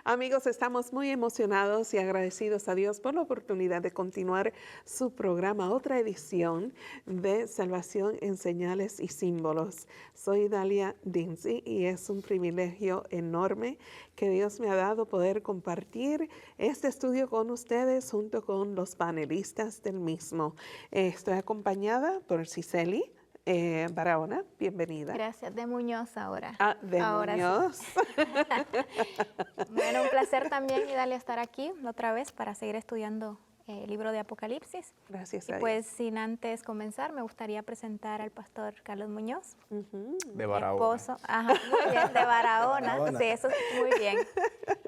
Amigos, estamos muy emocionados y agradecidos a Dios por la oportunidad de continuar su programa, otra edición de Salvación en Señales y Símbolos. Soy Dalia Dinzy y es un privilegio enorme que Dios me ha dado poder compartir este estudio con ustedes junto con los panelistas del mismo. Estoy acompañada por Cicely Barahona, bienvenida. Gracias, de Muñoz ahora. Ah, de ahora Muñoz. Sí. Bueno, un placer también, Idalia, estar aquí otra vez para seguir estudiando el libro de Apocalipsis. Gracias y a pues sin antes comenzar, me gustaría presentar al pastor Carlos Muñoz. De Barahona. Esposo, muy bien, de Barahona. Sí, eso muy bien.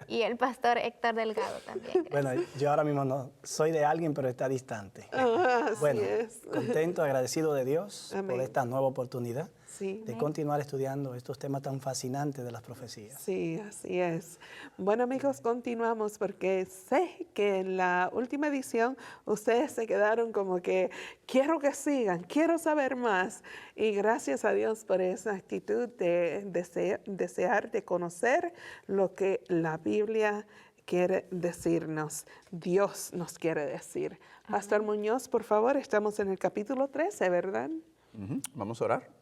Y el pastor Héctor Delgado también. Gracias. Bueno, yo ahora mismo no soy de alguien, pero está distante. Así Bueno, es. contento, agradecido de Dios Amén. por esta nueva oportunidad Sí. de continuar estudiando estos temas tan fascinantes de las profecías. Sí, así es. Bueno, amigos, continuamos porque sé que en la última edición ustedes se quedaron como que quiero que sigan, quiero saber más. Y gracias a Dios por esa actitud de desear de conocer lo que la Biblia quiere decirnos, Dios nos quiere decir. Pastor Muñoz, por favor, estamos en el capítulo 13, ¿verdad? Vamos a orar.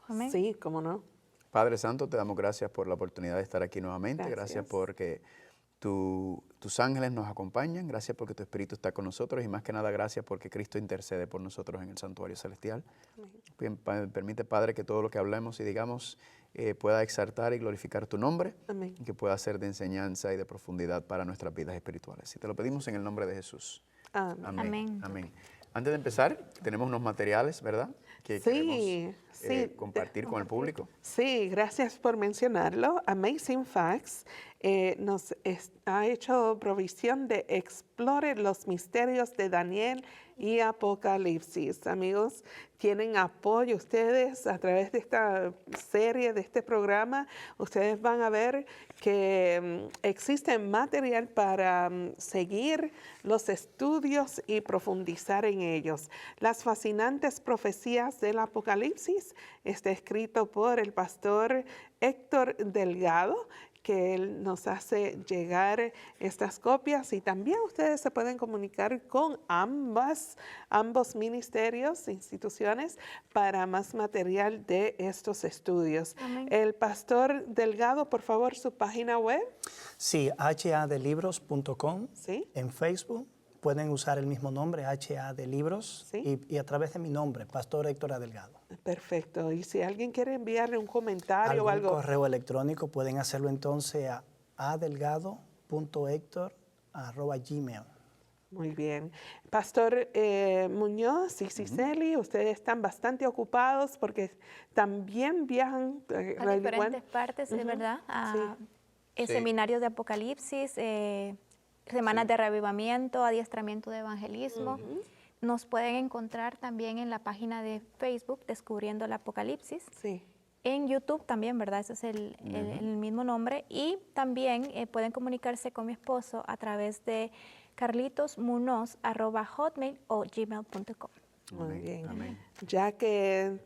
Amén. Sí, cómo no. Padre Santo, te damos gracias por la oportunidad de estar aquí nuevamente. Gracias porque tus ángeles nos acompañan. Gracias porque tu Espíritu está con nosotros. Y más que nada, gracias porque Cristo intercede por nosotros en el santuario celestial. Bien, permite, Padre, que todo lo que hablemos y digamos pueda exaltar y glorificar tu nombre. Amén. Y que pueda ser de enseñanza y de profundidad para nuestras vidas espirituales. Y te lo pedimos en el nombre de Jesús. Amén. Amén. Amén. Amén. Antes de empezar, tenemos unos materiales, ¿verdad? Que queremos compartir con el público. Sí, gracias por mencionarlo. Amazing Facts nos ha hecho provisión de Explore los misterios de Daniel y Apocalipsis. Amigos, tienen apoyo ustedes a través de esta serie, de este programa. Ustedes van a ver que existe material para seguir los estudios y profundizar en ellos. Las fascinantes profecías del Apocalipsis está escrito por el pastor Héctor Delgado, que él nos hace llegar estas copias, y también ustedes se pueden comunicar con ambos ministerios, instituciones, para más material de estos estudios. Amén. El pastor Delgado, por favor, su página web. Sí, hadelibros.com. Sí. En Facebook pueden usar el mismo nombre, HA de Libros, Sí. y a través de mi nombre, Pastor Héctor Delgado. Perfecto. Y si alguien quiere enviarle un comentario o Algún algo. correo electrónico pueden hacerlo entonces a adelgado.hector@gmail. Muy bien. Pastor Muñoz y Cicely, ustedes están bastante ocupados porque también viajan A diferentes partes, de verdad, a Sí. seminarios de Apocalipsis, semanas de reavivamiento, adiestramiento de evangelismo. Nos pueden encontrar también en la página de Facebook, Descubriendo el Apocalipsis. Sí. En YouTube también, ¿verdad? Ese es el mismo nombre. Y también pueden comunicarse con mi esposo a través de carlitosmunoz@hotmail o gmail.com. Muy bien. Amén. Ya que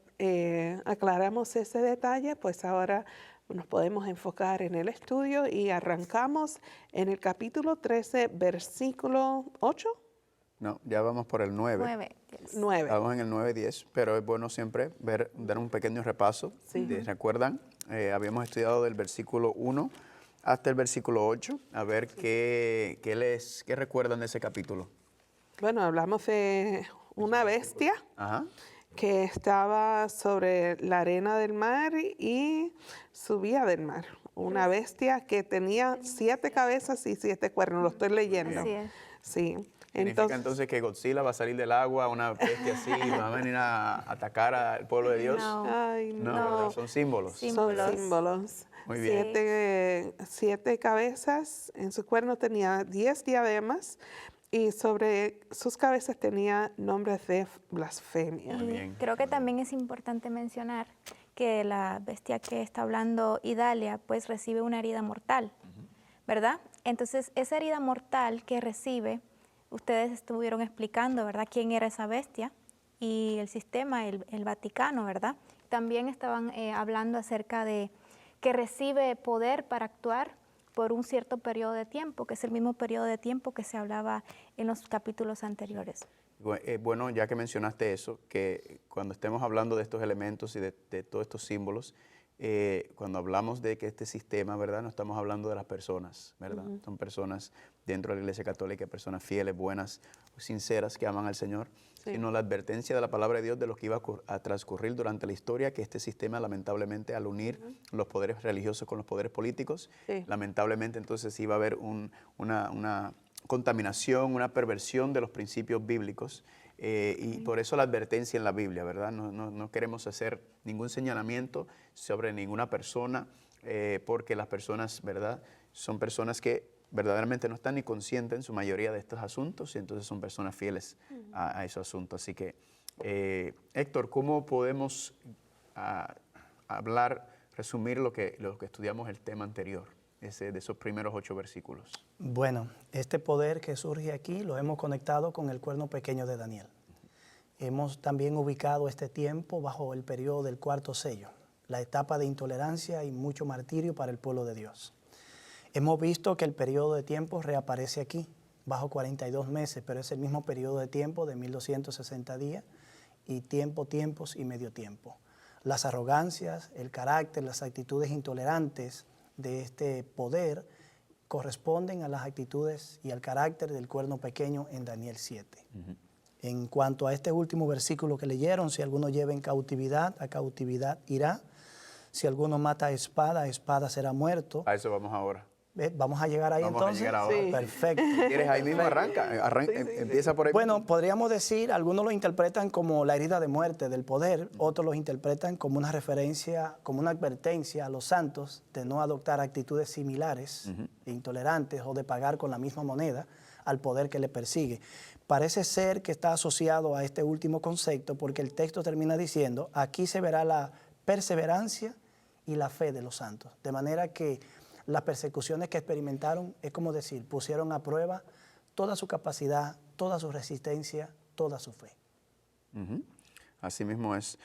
aclaramos ese detalle, pues ahora nos podemos enfocar en el estudio y arrancamos en el capítulo 13, versículo 8. No, ya vamos por el 9. 9. Estamos en el 9-10, pero es bueno siempre dar un pequeño repaso. Sí. ¿Recuerdan? Habíamos estudiado del versículo 1 hasta el versículo 8, a ver qué recuerdan de ese capítulo. Bueno, hablamos de una bestia Ajá. que estaba sobre la arena del mar y subía del mar. Una bestia que tenía 7 cabezas y 7 cuernos. Lo estoy leyendo. Así es. Sí. ¿Significa entonces que Godzilla va a salir del agua, una bestia así, y va a venir a atacar al pueblo de Dios? No. Ay, No, no. ¿verdad? Son símbolos. Sí. Son Símbolos. símbolos. Muy bien. 7 cabezas, en su cuerno tenía 10 diademas y sobre sus cabezas tenía nombres de blasfemia. Muy bien. Creo que también es importante mencionar que la bestia que está hablando Idalia pues recibe una herida mortal, ¿verdad? Entonces esa herida mortal que recibe, ustedes estuvieron explicando, ¿verdad?, quién era esa bestia y el sistema, el Vaticano, ¿verdad? También estaban hablando acerca de que recibe poder para actuar por un cierto periodo de tiempo, que es el mismo periodo de tiempo que se hablaba en los capítulos anteriores. Bueno, ya que mencionaste eso, que cuando estemos hablando de estos elementos y de todos estos símbolos, cuando hablamos de que este sistema, ¿verdad? No estamos hablando de las personas, ¿verdad? Son personas dentro de la Iglesia Católica, personas fieles, buenas, sinceras, que aman al Señor, sino la advertencia de la palabra de Dios de lo que iba a transcurrir durante la historia, que este sistema lamentablemente al unir los poderes religiosos con los poderes políticos, lamentablemente entonces iba a haber una contaminación, una perversión de los principios bíblicos. Y por eso la advertencia en la Biblia, ¿verdad? No queremos hacer ningún señalamiento sobre ninguna persona, porque las personas, ¿verdad? Son personas que verdaderamente no están ni conscientes en su mayoría de estos asuntos, y entonces son personas fieles a esos asuntos. Así que, Héctor, ¿cómo podemos resumir lo que estudiamos el tema anterior, de esos primeros 8 versículos? Bueno, este poder que surge aquí lo hemos conectado con el cuerno pequeño de Daniel. Hemos también ubicado este tiempo bajo el periodo del 4º sello, la etapa de intolerancia y mucho martirio para el pueblo de Dios. Hemos visto que el periodo de tiempo reaparece aquí, bajo 42 meses, pero es el mismo periodo de tiempo de 1260 días y tiempos y medio tiempo. Las arrogancias, el carácter, las actitudes intolerantes de este poder corresponden a las actitudes y al carácter del cuerno pequeño en Daniel 7. En cuanto a este último versículo que leyeron, si alguno lleva en cautividad, a cautividad irá. Si alguno mata a espada será muerto. A eso vamos ahora. ¿Vamos a llegar ahí entonces? Vamos a llegar ahora. Sí. Perfecto. ¿Quieres ahí mismo? Empieza por ahí. Bueno, podríamos decir, algunos lo interpretan como la herida de muerte del poder, otros lo interpretan como una referencia, como una advertencia a los santos de no adoptar actitudes similares, intolerantes o de pagar con la misma moneda al poder que le persigue. Parece ser que está asociado a este último concepto porque el texto termina diciendo, aquí se verá la perseverancia y la fe de los santos. De manera que las persecuciones que experimentaron, es como decir, pusieron a prueba toda su capacidad, toda su resistencia, toda su fe. Así mismo es.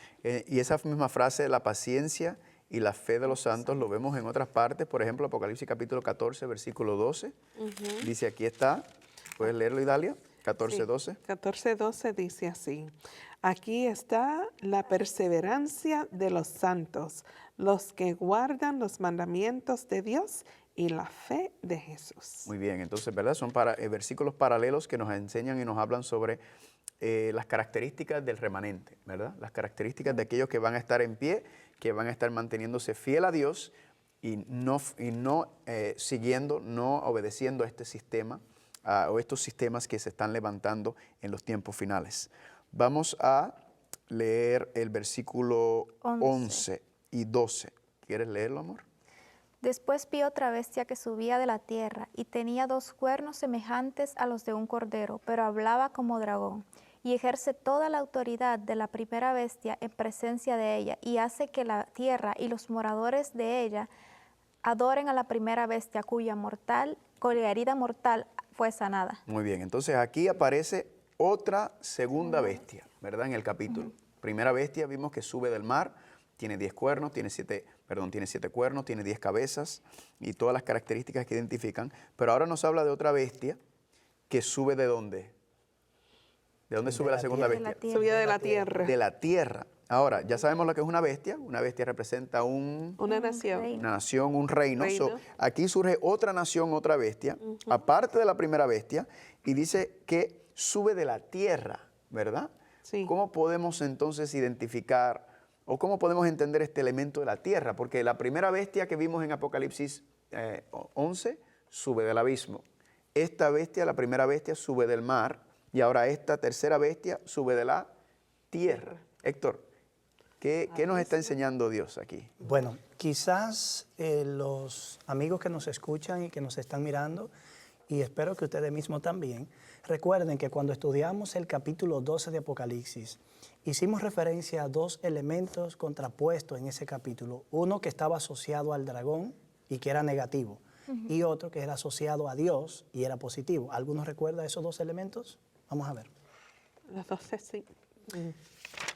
Y esa misma frase, la paciencia y la fe de los santos, lo vemos en otras partes. Por ejemplo, Apocalipsis capítulo 14, versículo 12. Dice, aquí está. ¿Puedes leerlo, Idalia? 14, 12. 14, 12 dice así. Aquí está la perseverancia de los santos, los que guardan los mandamientos de Dios y la fe de Jesús. Muy bien, entonces, ¿verdad? Son versículos paralelos que nos enseñan y nos hablan sobre las características del remanente, ¿verdad? Las características de aquellos que van a estar en pie, que van a estar manteniéndose fiel a Dios y no siguiendo, no obedeciendo a este sistema o estos sistemas que se están levantando en los tiempos finales. Vamos a leer el versículo 11 y 12. ¿Quieres leerlo, amor? Después vi otra bestia que subía de la tierra y tenía 2 cuernos semejantes a los de un cordero, pero hablaba como dragón y ejerce toda la autoridad de la primera bestia en presencia de ella y hace que la tierra y los moradores de ella adoren a la primera bestia cuya herida mortal fue sanada. Muy bien, entonces aquí aparece otra segunda bestia, ¿verdad? En el capítulo. Primera bestia vimos que sube del mar, tiene 10 cuernos, tiene 7 cuernos, tiene 10 cabezas y todas las características que identifican. Pero ahora nos habla de otra bestia que sube ¿de dónde? ¿De dónde sube la segunda bestia? Subía de la tierra. De la tierra. Ahora, ya sabemos lo que es una bestia. Una bestia representa una nación. una nación, un reino. Reino. Aquí surge otra nación, otra bestia, aparte de la primera bestia, y dice que sube de la tierra, ¿verdad? Sí. ¿Cómo podemos entonces identificar o cómo podemos entender este elemento de la tierra? Porque la primera bestia que vimos en Apocalipsis 11 sube del abismo. Esta bestia, la primera bestia, sube del mar y ahora esta tercera bestia sube de la tierra. Héctor, ¿qué nos está enseñando Dios aquí? Bueno, quizás los amigos que nos escuchan y que nos están mirando, y espero que ustedes mismos también, recuerden que cuando estudiamos el capítulo 12 de Apocalipsis, hicimos referencia a 2 elementos contrapuestos en ese capítulo. Uno que estaba asociado al dragón y que era negativo, y otro que era asociado a Dios y era positivo. ¿Algunos recuerdan esos 2 elementos? Vamos a ver. Los 12, sí.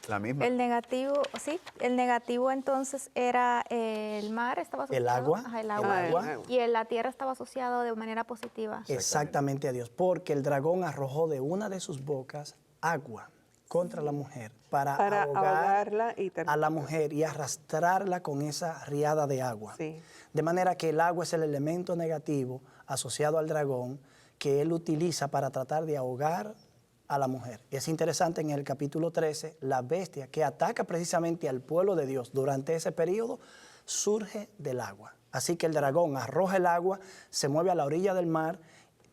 La misma. El negativo, sí, el negativo entonces era el mar, estaba asociado. El agua. Ajá, el El agua. agua. Y la tierra estaba asociado de manera positiva. Exactamente a Dios, porque el dragón arrojó de una de sus bocas agua contra la mujer para ahogarla y a la mujer y arrastrarla con esa riada de agua. Sí. De manera que el agua es el elemento negativo asociado al dragón que él utiliza para tratar de ahogar a la mujer. Y es interesante en el capítulo 13, la bestia que ataca precisamente al pueblo de Dios durante ese periodo surge del agua. Así que el dragón arroja el agua, se mueve a la orilla del mar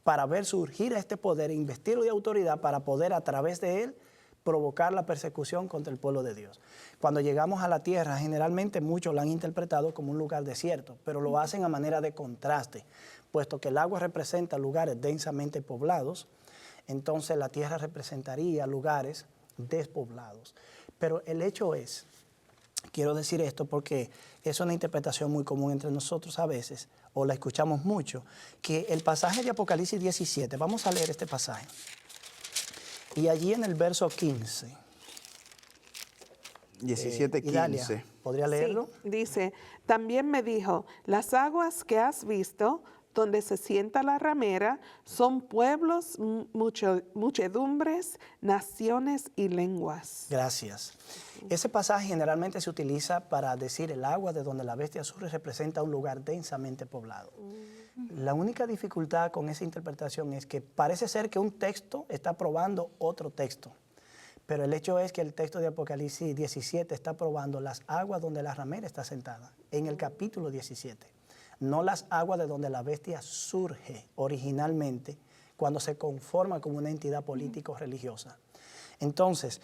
para ver surgir a este poder, investirlo de autoridad para poder a través de él provocar la persecución contra el pueblo de Dios. Cuando llegamos a la tierra, generalmente muchos la han interpretado como un lugar desierto, pero lo hacen a manera de contraste, puesto que el agua representa lugares densamente poblados, entonces la tierra representaría lugares despoblados. Pero el hecho es, quiero decir esto porque es una interpretación muy común entre nosotros a veces, o la escuchamos mucho, que el pasaje de Apocalipsis 17, vamos a leer este pasaje, y allí en el verso 15, 17, Idalia, 15. ¿podría leerlo? Sí, dice, también me dijo, las aguas que has visto, donde se sienta la ramera, son pueblos, muchedumbres, naciones y lenguas. Gracias. Ese pasaje generalmente se utiliza para decir el agua de donde la bestia surge representa un lugar densamente poblado. La única dificultad con esa interpretación es que parece ser que un texto está probando otro texto. Pero el hecho es que el texto de Apocalipsis 17 está probando las aguas donde la ramera está sentada, en el capítulo 17. No las aguas de donde la bestia surge originalmente cuando se conforma como una entidad político-religiosa. Entonces,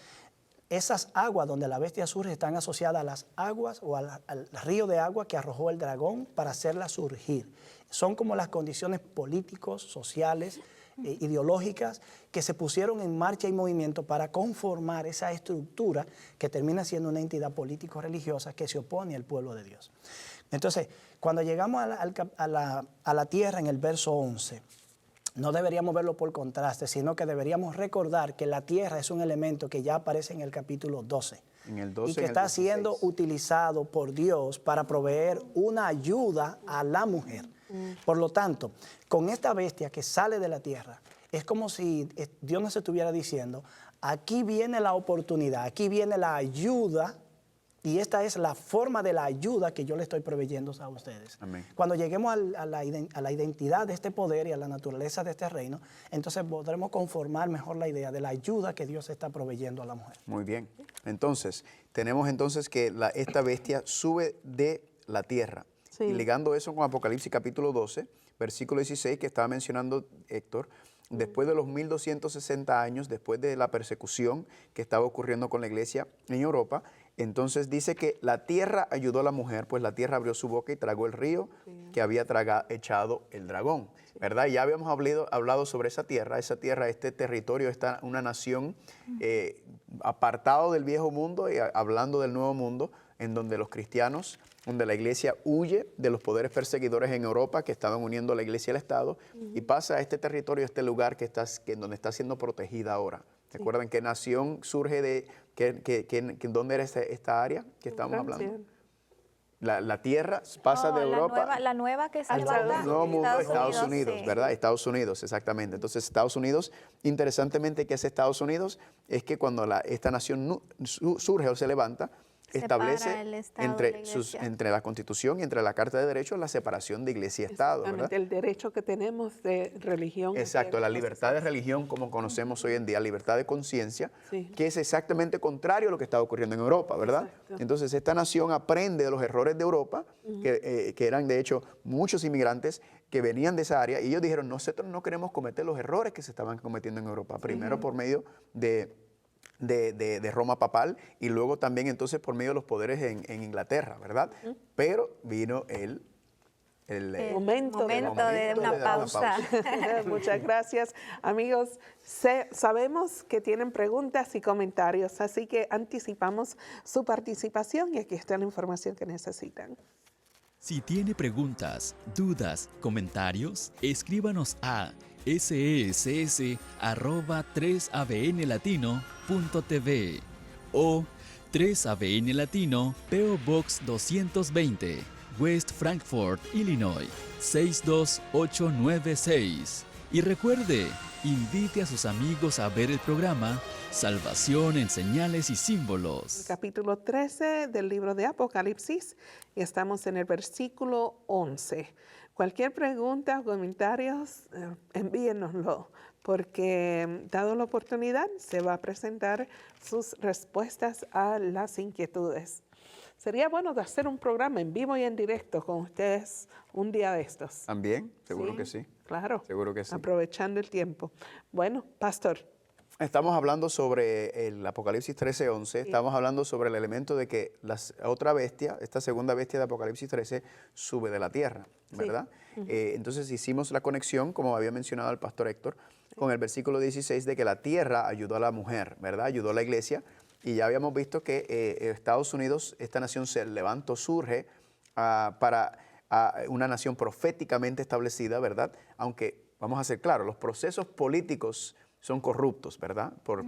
esas aguas donde la bestia surge están asociadas a las aguas o al río de agua que arrojó el dragón para hacerla surgir. Son como las condiciones políticos, sociales, ideológicas que se pusieron en marcha y movimiento para conformar esa estructura que termina siendo una entidad político-religiosa que se opone al pueblo de Dios. Entonces, cuando llegamos a la tierra en el verso 11, no deberíamos verlo por contraste, sino que deberíamos recordar que la tierra es un elemento que ya aparece en el capítulo 12. En el 12, y que en el está 16. siendo utilizado por Dios para proveer una ayuda a la mujer. Por lo tanto, con esta bestia que sale de la tierra, es como si Dios nos estuviera diciendo, aquí viene la oportunidad, aquí viene la ayuda, y esta es la forma de la ayuda que yo le estoy proveyendo a ustedes. Amén. Cuando lleguemos a la identidad de este poder y a la naturaleza de este reino, entonces podremos conformar mejor la idea de la ayuda que Dios está proveyendo a la mujer. Muy bien. Entonces, tenemos entonces que esta bestia sube de la tierra. Sí. Y ligando eso con Apocalipsis capítulo 12, versículo 16, que estaba mencionando Héctor, después de los 1260 años, después de la persecución que estaba ocurriendo con la iglesia en Europa, entonces dice que la tierra ayudó a la mujer, pues la tierra abrió su boca y tragó el río que había echado el dragón, ¿verdad? Ya habíamos hablado sobre esa tierra, este territorio, una nación apartado del viejo mundo y hablando del nuevo mundo, en donde los cristianos, donde la iglesia huye de los poderes perseguidores en Europa que estaban uniendo a la iglesia y al Estado, y pasa a este territorio, a este lugar donde está siendo protegida ahora. ¿Recuerdan qué nación surge de, dónde era esta área que estábamos hablando? La tierra pasa de Europa. La nueva que se al levanta. Nuevo mundo, Estados Unidos, Unidos, sí. ¿verdad? Estados Unidos, exactamente. Entonces, Estados Unidos, interesantemente, ¿qué es Estados Unidos? Es que cuando esta nación surge o se levanta, establece el Estado de la entre la Constitución y entre la Carta de Derechos la separación de iglesia y Estado, ¿verdad? El derecho que tenemos de religión. Exacto, la libertad de religión como conocemos hoy en día, libertad de conciencia, Sí. que es exactamente contrario a lo que está ocurriendo en Europa, ¿verdad? Exacto. Entonces esta nación aprende de los errores de Europa, que eran de hecho muchos inmigrantes que venían de esa área, y ellos dijeron, nosotros no queremos cometer los errores que se estaban cometiendo en Europa, primero por medio de Roma papal y luego también entonces por medio de los poderes en Inglaterra, ¿verdad? Pero vino el momento de una dar una pausa. Muchas gracias, amigos. Sabemos que tienen preguntas y comentarios, así que anticipamos su participación y aquí está la información que necesitan. Si tiene preguntas, dudas, comentarios, escríbanos a sess@3abnlatino.tv o 3 ABN Latino, PO Box 220, West Frankfort, Illinois, 62896. Y recuerde, invite a sus amigos a ver el programa Salvación en Señales y Símbolos. Capítulo 13 del libro de Apocalipsis y estamos en el versículo 11. Cualquier pregunta o comentarios, envíenoslo, porque dado la oportunidad se va a presentar sus respuestas a las inquietudes. Sería bueno de hacer un programa en vivo y en directo con ustedes un día de estos. ¿También? Seguro que sí. Claro. Seguro que sí. Aprovechando el tiempo. Bueno, pastor. Estamos hablando sobre el Apocalipsis 13:11. Estamos hablando sobre el elemento de que la otra bestia, esta segunda bestia de Apocalipsis 13, sube de la tierra, ¿verdad? Sí. Entonces hicimos la conexión, como había mencionado el pastor Héctor, con el versículo 16 de que la tierra ayudó a la mujer, ¿verdad? Ayudó a la iglesia. Y ya habíamos visto que Estados Unidos, esta nación se levantó, surge para una nación proféticamente establecida, ¿verdad? Aunque, vamos a ser claros, los procesos políticos son corruptos, ¿verdad? Por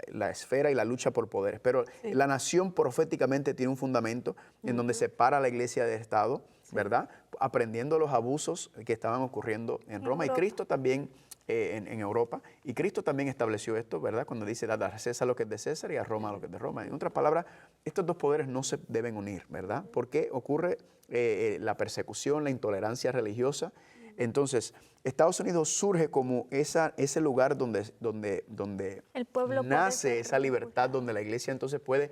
la esfera y la lucha por poderes. Pero la nación proféticamente tiene un fundamento en donde separa a la iglesia del Estado, ¿verdad? Aprendiendo los abusos que estaban ocurriendo en Roma. Y Cristo también en Europa. Y Cristo también estableció esto, ¿verdad? Cuando dice, dad a César lo que es de César y a Roma lo que es de Roma. En otras palabras, estos dos poderes no se deben unir, ¿verdad? Porque ocurre la persecución, la intolerancia religiosa. Entonces, Estados Unidos surge como ese lugar donde el pueblo nace esa libertad, donde la iglesia entonces puede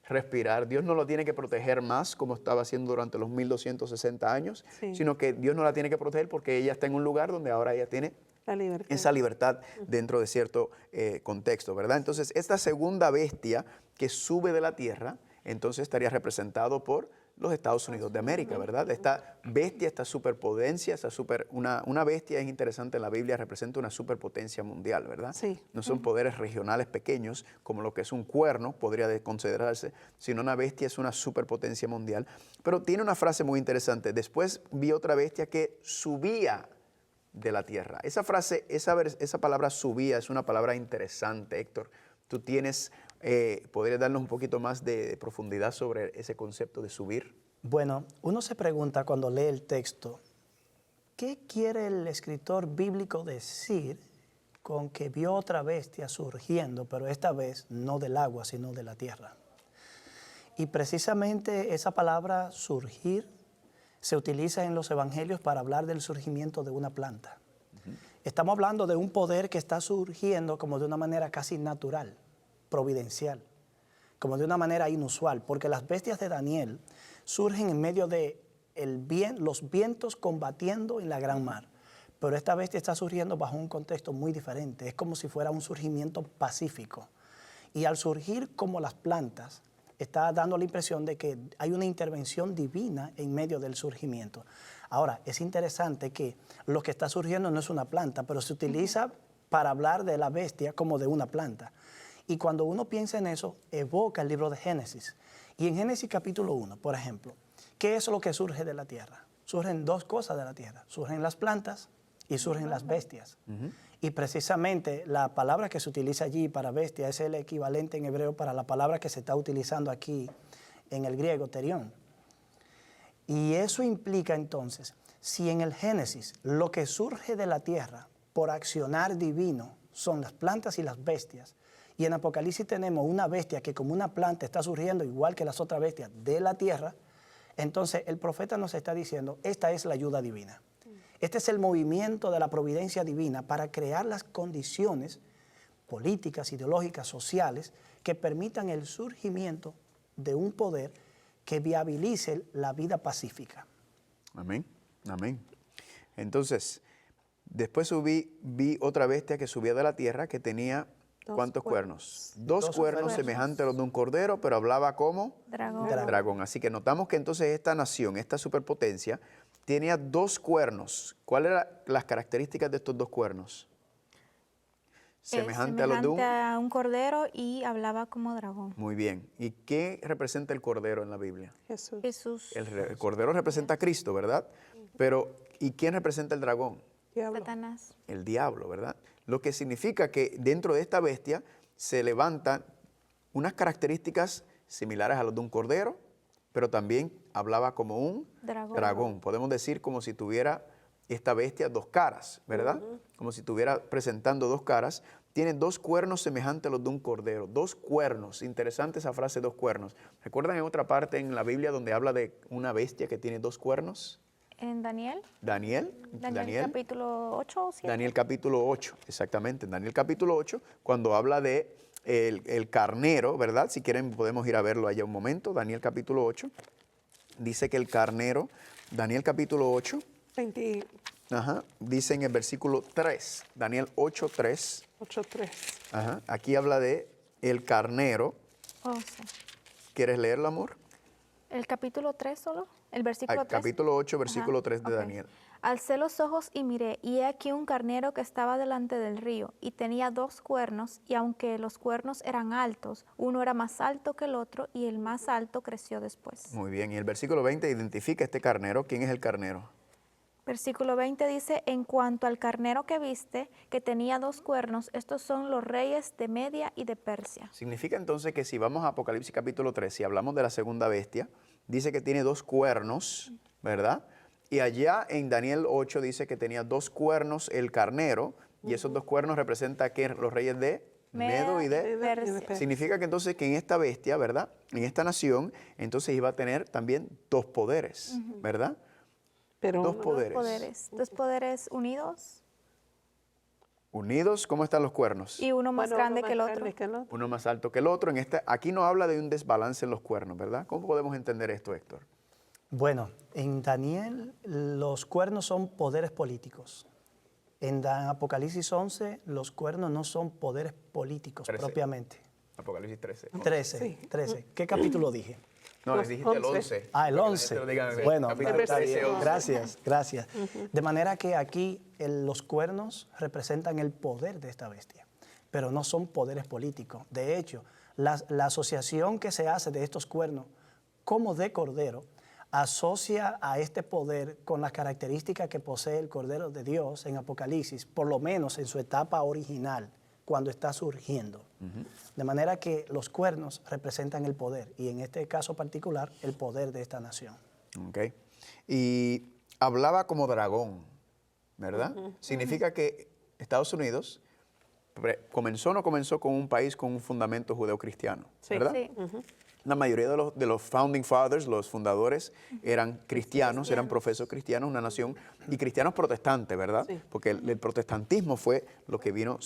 respirar. Dios no lo tiene que proteger más como estaba haciendo durante los 1260 años, sino que Dios no la tiene que proteger porque ella está en un lugar donde ahora ella tiene esa libertad dentro de cierto contexto, ¿verdad? Entonces, esta segunda bestia que sube de la tierra, entonces estaría representado por los Estados Unidos de América, ¿verdad? Esta bestia, esta superpotencia, una bestia es interesante en la Biblia, representa una superpotencia mundial, ¿verdad? Sí. No son poderes regionales pequeños, como lo que es un cuerno, podría considerarse, sino una bestia es una superpotencia mundial. Pero tiene una frase muy interesante. Después vi otra bestia que subía de la tierra. Esa frase, esa palabra subía es una palabra interesante, Héctor. Tú tienes, ¿podrías darnos un poquito más de profundidad sobre ese concepto de subir? Bueno, uno se pregunta cuando lee el texto, ¿qué quiere el escritor bíblico decir con que vio otra bestia surgiendo, pero esta vez no del agua, sino de la tierra? Y precisamente esa palabra surgir se utiliza en los evangelios para hablar del surgimiento de una planta. Estamos hablando de un poder que está surgiendo como de una manera casi natural, providencial, como de una manera inusual, porque las bestias de Daniel surgen en medio de los vientos combatiendo en la gran mar. Pero esta bestia está surgiendo bajo un contexto muy diferente, es como si fuera un surgimiento pacífico. Y al surgir como las plantas, está dando la impresión de que hay una intervención divina en medio del surgimiento. Ahora, es interesante que lo que está surgiendo no es una planta, pero se utiliza para hablar de la bestia como de una planta. Y cuando uno piensa en eso, evoca el libro de Génesis. Y en Génesis capítulo 1, por ejemplo, ¿qué es lo que surge de la tierra? Surgen dos cosas de la tierra. Surgen las plantas y surgen las bestias. Y precisamente la palabra que se utiliza allí para bestia es el equivalente en hebreo para la palabra que se está utilizando aquí en el griego, terión. Y eso implica entonces, si en el Génesis lo que surge de la tierra por accionar divino son las plantas y las bestias, y en Apocalipsis tenemos una bestia que como una planta está surgiendo igual que las otras bestias de la tierra, entonces el profeta nos está diciendo, esta es la ayuda divina. Este es el movimiento de la providencia divina para crear las condiciones políticas, ideológicas, sociales que permitan el surgimiento de un poder que viabilice la vida pacífica. Amén, amén. Entonces, después vi otra bestia que subía de la tierra que tenía ¿cuántos cuernos? Dos cuernos semejantes a los de un cordero, pero hablaba como dragón. Así que notamos que entonces esta nación, esta superpotencia, tenía dos cuernos. ¿Cuáles eran las características de estos dos cuernos? Semejante a un cordero y hablaba como dragón. Muy bien. ¿Y qué representa el cordero en la Biblia? Jesús. El cordero representa a Cristo, ¿verdad? Pero, ¿y quién representa el dragón? Satanás. El diablo, ¿verdad? Lo que significa que dentro de esta bestia se levanta unas características similares a las de un cordero, pero también hablaba como un dragón. Podemos decir como si tuviera esta bestia dos caras, ¿verdad? Como si estuviera presentando dos caras. Tiene dos cuernos semejantes a los de un cordero. Dos cuernos. Interesante esa frase, dos cuernos. ¿Recuerdan en otra parte en la Biblia donde habla de una bestia que tiene dos cuernos? ¿En Daniel? Daniel Capítulo 8 o 7. Daniel capítulo 8, exactamente. En Daniel capítulo 8, cuando habla de el carnero, ¿verdad? Si quieren podemos ir a verlo allá un momento. Daniel capítulo 8. Dice que el carnero, Daniel capítulo 8, 20, dice en el versículo 3, Daniel 8:3. 8:3. Aquí habla de el carnero. Oh, sí. ¿Quieres leerlo, amor? ¿El capítulo 3 solo? ¿El versículo 3? Capítulo 8, versículo 3 de ok. Daniel. Alcé los ojos y miré, y he aquí un carnero que estaba delante del río, y tenía dos cuernos, y aunque los cuernos eran altos, uno era más alto que el otro, y el más alto creció después. Muy bien, y el versículo 20 identifica este carnero. ¿Quién es el carnero? Versículo 20 dice, en cuanto al carnero que viste, que tenía dos cuernos, estos son los reyes de Media y de Persia. Significa entonces que si vamos a Apocalipsis capítulo 3, si hablamos de la segunda bestia, dice que tiene dos cuernos, ¿verdad? Y allá en Daniel 8 dice que tenía dos cuernos el carnero, y esos dos cuernos representan que los reyes de Medo y de Persia. Significa que entonces que en esta bestia, ¿verdad? En esta nación, entonces iba a tener también dos poderes, ¿verdad? Pero Dos poderes. Dos poderes unidos, Unidos, ¿cómo están los cuernos? y uno más grande que el otro. Uno más alto que el otro. Aquí no habla de un desbalance en los cuernos, ¿verdad? ¿Cómo podemos entender esto, Héctor? Bueno, en Daniel los cuernos son poderes políticos. En Apocalipsis 11 los cuernos no son poderes políticos 13. propiamente. Apocalipsis 13. 13, Sí. 13. ¿Qué capítulo dije? No, les dijiste el 11. 11. El 11. Bueno, capítulo está 13, bien. 11. Gracias, gracias. De manera que aquí los cuernos representan el poder de esta bestia, pero no son poderes políticos. De hecho, la asociación que se hace de estos cuernos como de cordero asocia a este poder con las características que posee el Cordero de Dios en Apocalipsis, por lo menos en su etapa original, cuando está surgiendo. De manera que los cuernos representan el poder, y en este caso particular, el poder de esta nación. Ok. Y hablaba como dragón, ¿verdad? Significa que Estados Unidos comenzó o no comenzó con un país con un fundamento judeocristiano, Sí. ¿verdad? Sí. La mayoría de los founding fathers, los fundadores, eran cristianos, eran profesos cristianos, una nación, y cristianos protestantes, ¿verdad? Sí. Porque el protestantismo fue lo que vino,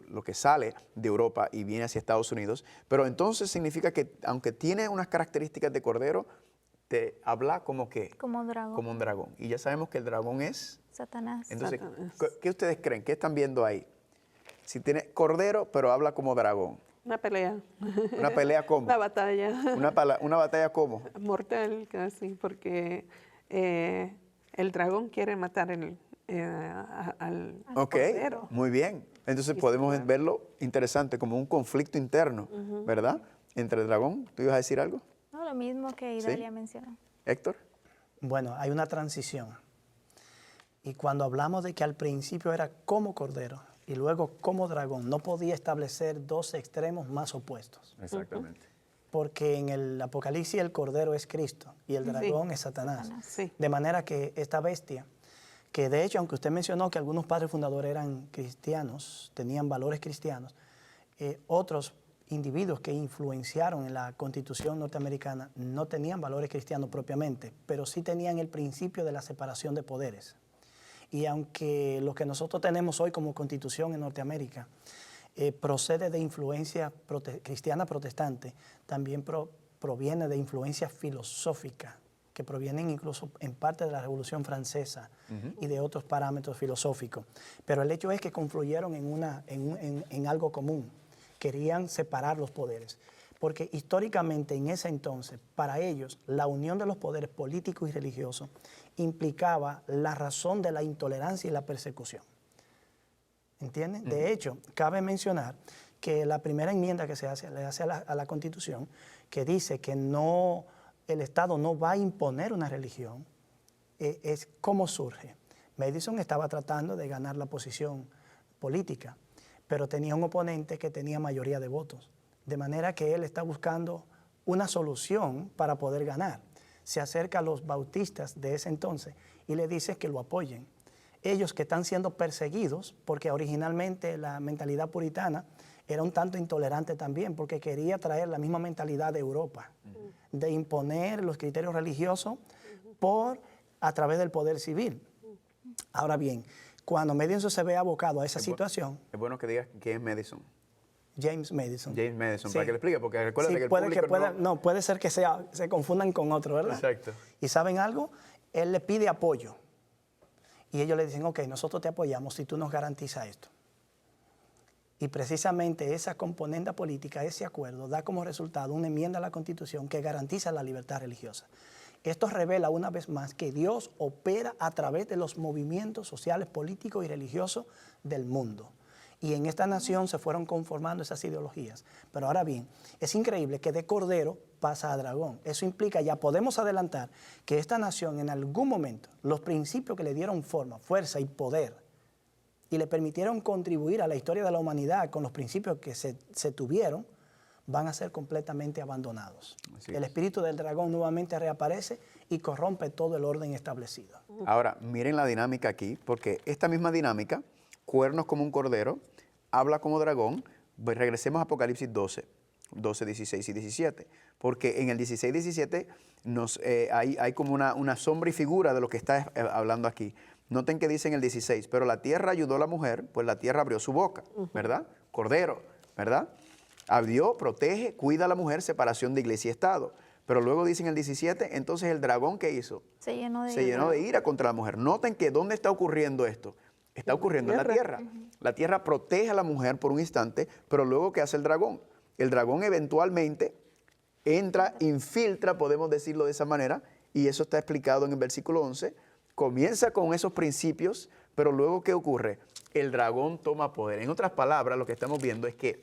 lo que sale de Europa y viene hacia Estados Unidos. Pero entonces significa que, aunque tiene unas características de cordero, te habla como que Como dragón. como un dragón. Y ya sabemos que el dragón es. Satanás. Entonces, Satanás. ¿qué ustedes creen? ¿Qué están viendo ahí? Si tiene cordero, pero habla como dragón. Una pelea. ¿Una pelea cómo? Una batalla. ¿Una batalla cómo? Mortal casi, porque el dragón quiere matar al Ok, cordero. muy bien. Entonces Y podemos se va. verlo interesante como un conflicto interno, ¿verdad? Entre el dragón. ¿Tú ibas a decir algo, No, lo mismo que Idalia mencionó. Héctor? Bueno, hay una transición. Y cuando hablamos de que al principio era como cordero y luego como dragón, no podía establecer dos extremos más opuestos. Exactamente. Porque en el Apocalipsis el cordero es Cristo y el dragón es Satanás. Sí. De manera que esta bestia, que de hecho, aunque usted mencionó que algunos padres fundadores eran cristianos, tenían valores cristianos, otros individuos que influenciaron en la Constitución norteamericana no tenían valores cristianos propiamente, pero sí tenían el principio de la separación de poderes. Y aunque lo que nosotros tenemos hoy como Constitución en Norteamérica procede de influencia cristiana protestante, también proviene de influencia filosófica, que provienen incluso en parte de la Revolución Francesa y de otros parámetros filosóficos. Pero el hecho es que confluyeron en algo común. Querían separar los poderes, porque históricamente en ese entonces, para ellos, la unión de los poderes políticos y religiosos implicaba la razón de la intolerancia y la persecución. ¿Entienden? De hecho, cabe mencionar que la primera enmienda que se hace, le hace a la Constitución, que dice que el Estado no va a imponer una religión, es cómo surge. Madison estaba tratando de ganar la posición política, pero tenía un oponente que tenía mayoría de votos. De manera que él está buscando una solución para poder ganar. Se acerca a los bautistas de ese entonces y le dice que lo apoyen. Ellos que están siendo perseguidos, porque originalmente la mentalidad puritana era un tanto intolerante también, porque quería traer la misma mentalidad de Europa, de imponer los criterios religiosos a través del poder civil. Ahora bien, cuando Madison se ve abocado a esa situación... Es bueno que digas quién es Madison. James Madison. James Madison, Sí. para que le explique, porque recuerda Sí, que el puede público puede ser que se confundan con otro, ¿verdad? Exacto. ¿Y saben algo? Él le pide apoyo. Y ellos le dicen, ok, nosotros te apoyamos si tú nos garantizas esto. Y precisamente esa componente política, ese acuerdo, da como resultado una enmienda a la Constitución que garantiza la libertad religiosa. Esto revela una vez más que Dios opera a través de los movimientos sociales, políticos y religiosos del mundo. Y en esta nación se fueron conformando esas ideologías. Pero ahora bien, es increíble que de cordero pasa a dragón. Eso implica, ya podemos adelantar, que esta nación en algún momento, los principios que le dieron forma, fuerza y poder, y le permitieron contribuir a la historia de la humanidad con los principios que se tuvieron, van a ser completamente abandonados. El espíritu del dragón nuevamente reaparece y corrompe todo el orden establecido. Ahora, miren la dinámica aquí, porque esta misma dinámica, cuernos como un cordero, habla como dragón. Regresemos a Apocalipsis 12, 16 y 17, porque en el 16 y 17 hay como una sombra y figura de lo que está hablando aquí. Noten que dice en el 16, pero la tierra ayudó a la mujer, pues la tierra abrió su boca, ¿verdad? Cordero, ¿verdad? Abrió, protege, cuida a la mujer, separación de iglesia y Estado. Pero luego dice en el 17, entonces el dragón, ¿qué hizo? Se llenó de ira contra la mujer. Noten que ¿dónde está ocurriendo esto? Está ocurriendo en la tierra. La tierra protege a la mujer por un instante, pero luego ¿qué hace el dragón? El dragón eventualmente entra, infiltra, podemos decirlo de esa manera, y eso está explicado en el versículo 11. Comienza con esos principios, pero luego ¿qué ocurre? El dragón toma poder. En otras palabras, lo que estamos viendo es que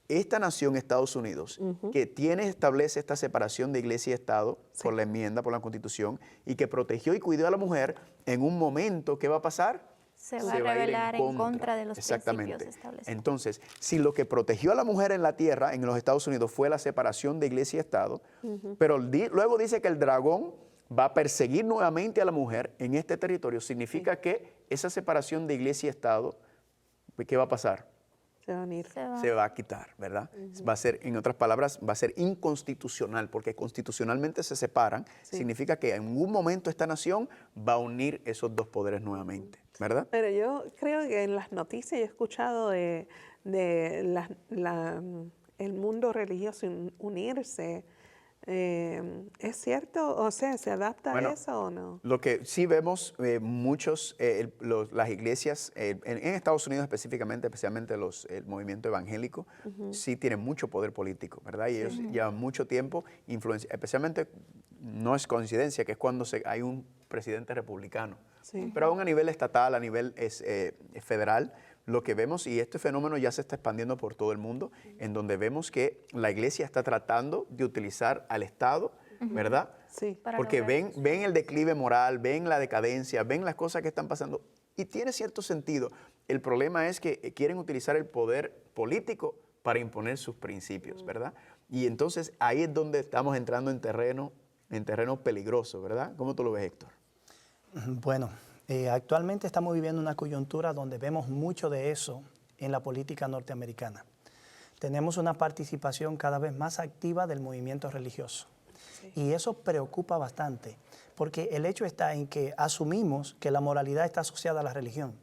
esta nación, Estados Unidos, que establece esta separación de iglesia y Estado por la enmienda, por la Constitución, y que protegió y cuidó a la mujer, en un momento, ¿qué va a pasar? Se va a rebelar en contra de los principios establecidos. Entonces, si lo que protegió a la mujer en la tierra, en los Estados Unidos, fue la separación de iglesia y Estado, pero luego dice que el dragón va a perseguir nuevamente a la mujer en este territorio, significa que esa separación de iglesia y Estado, ¿qué va a pasar? Se van a ir. Se va a quitar, ¿verdad? Va a ser, en otras palabras, va a ser inconstitucional, porque constitucionalmente se separan. Significa que en un momento esta nación va a unir esos dos poderes nuevamente, ¿verdad? Pero yo creo que en las noticias he escuchado de el mundo religioso unirse. ¿Es cierto? O sea, ¿se adapta a eso o no? Lo que sí vemos, las iglesias, en Estados Unidos especialmente el movimiento evangélico, sí tienen mucho poder político, ¿verdad? Y ellos llevan mucho tiempo, especialmente, no es coincidencia, que es cuando hay un presidente republicano. Sí. Pero aún a nivel estatal, a nivel federal, lo que vemos, y este fenómeno ya se está expandiendo por todo el mundo, en donde vemos que la iglesia está tratando de utilizar al Estado, ¿verdad? Sí. Porque ven el declive moral, ven la decadencia, ven las cosas que están pasando, y tiene cierto sentido. El problema es que quieren utilizar el poder político para imponer sus principios, ¿verdad? Y entonces ahí es donde estamos entrando en terreno peligroso, ¿verdad? ¿Cómo tú lo ves, Héctor? Bueno, actualmente estamos viviendo una coyuntura donde vemos mucho de eso en la política norteamericana. Tenemos una participación cada vez más activa del movimiento religioso. Sí. Y eso preocupa bastante, porque el hecho está en que asumimos que la moralidad está asociada a la religión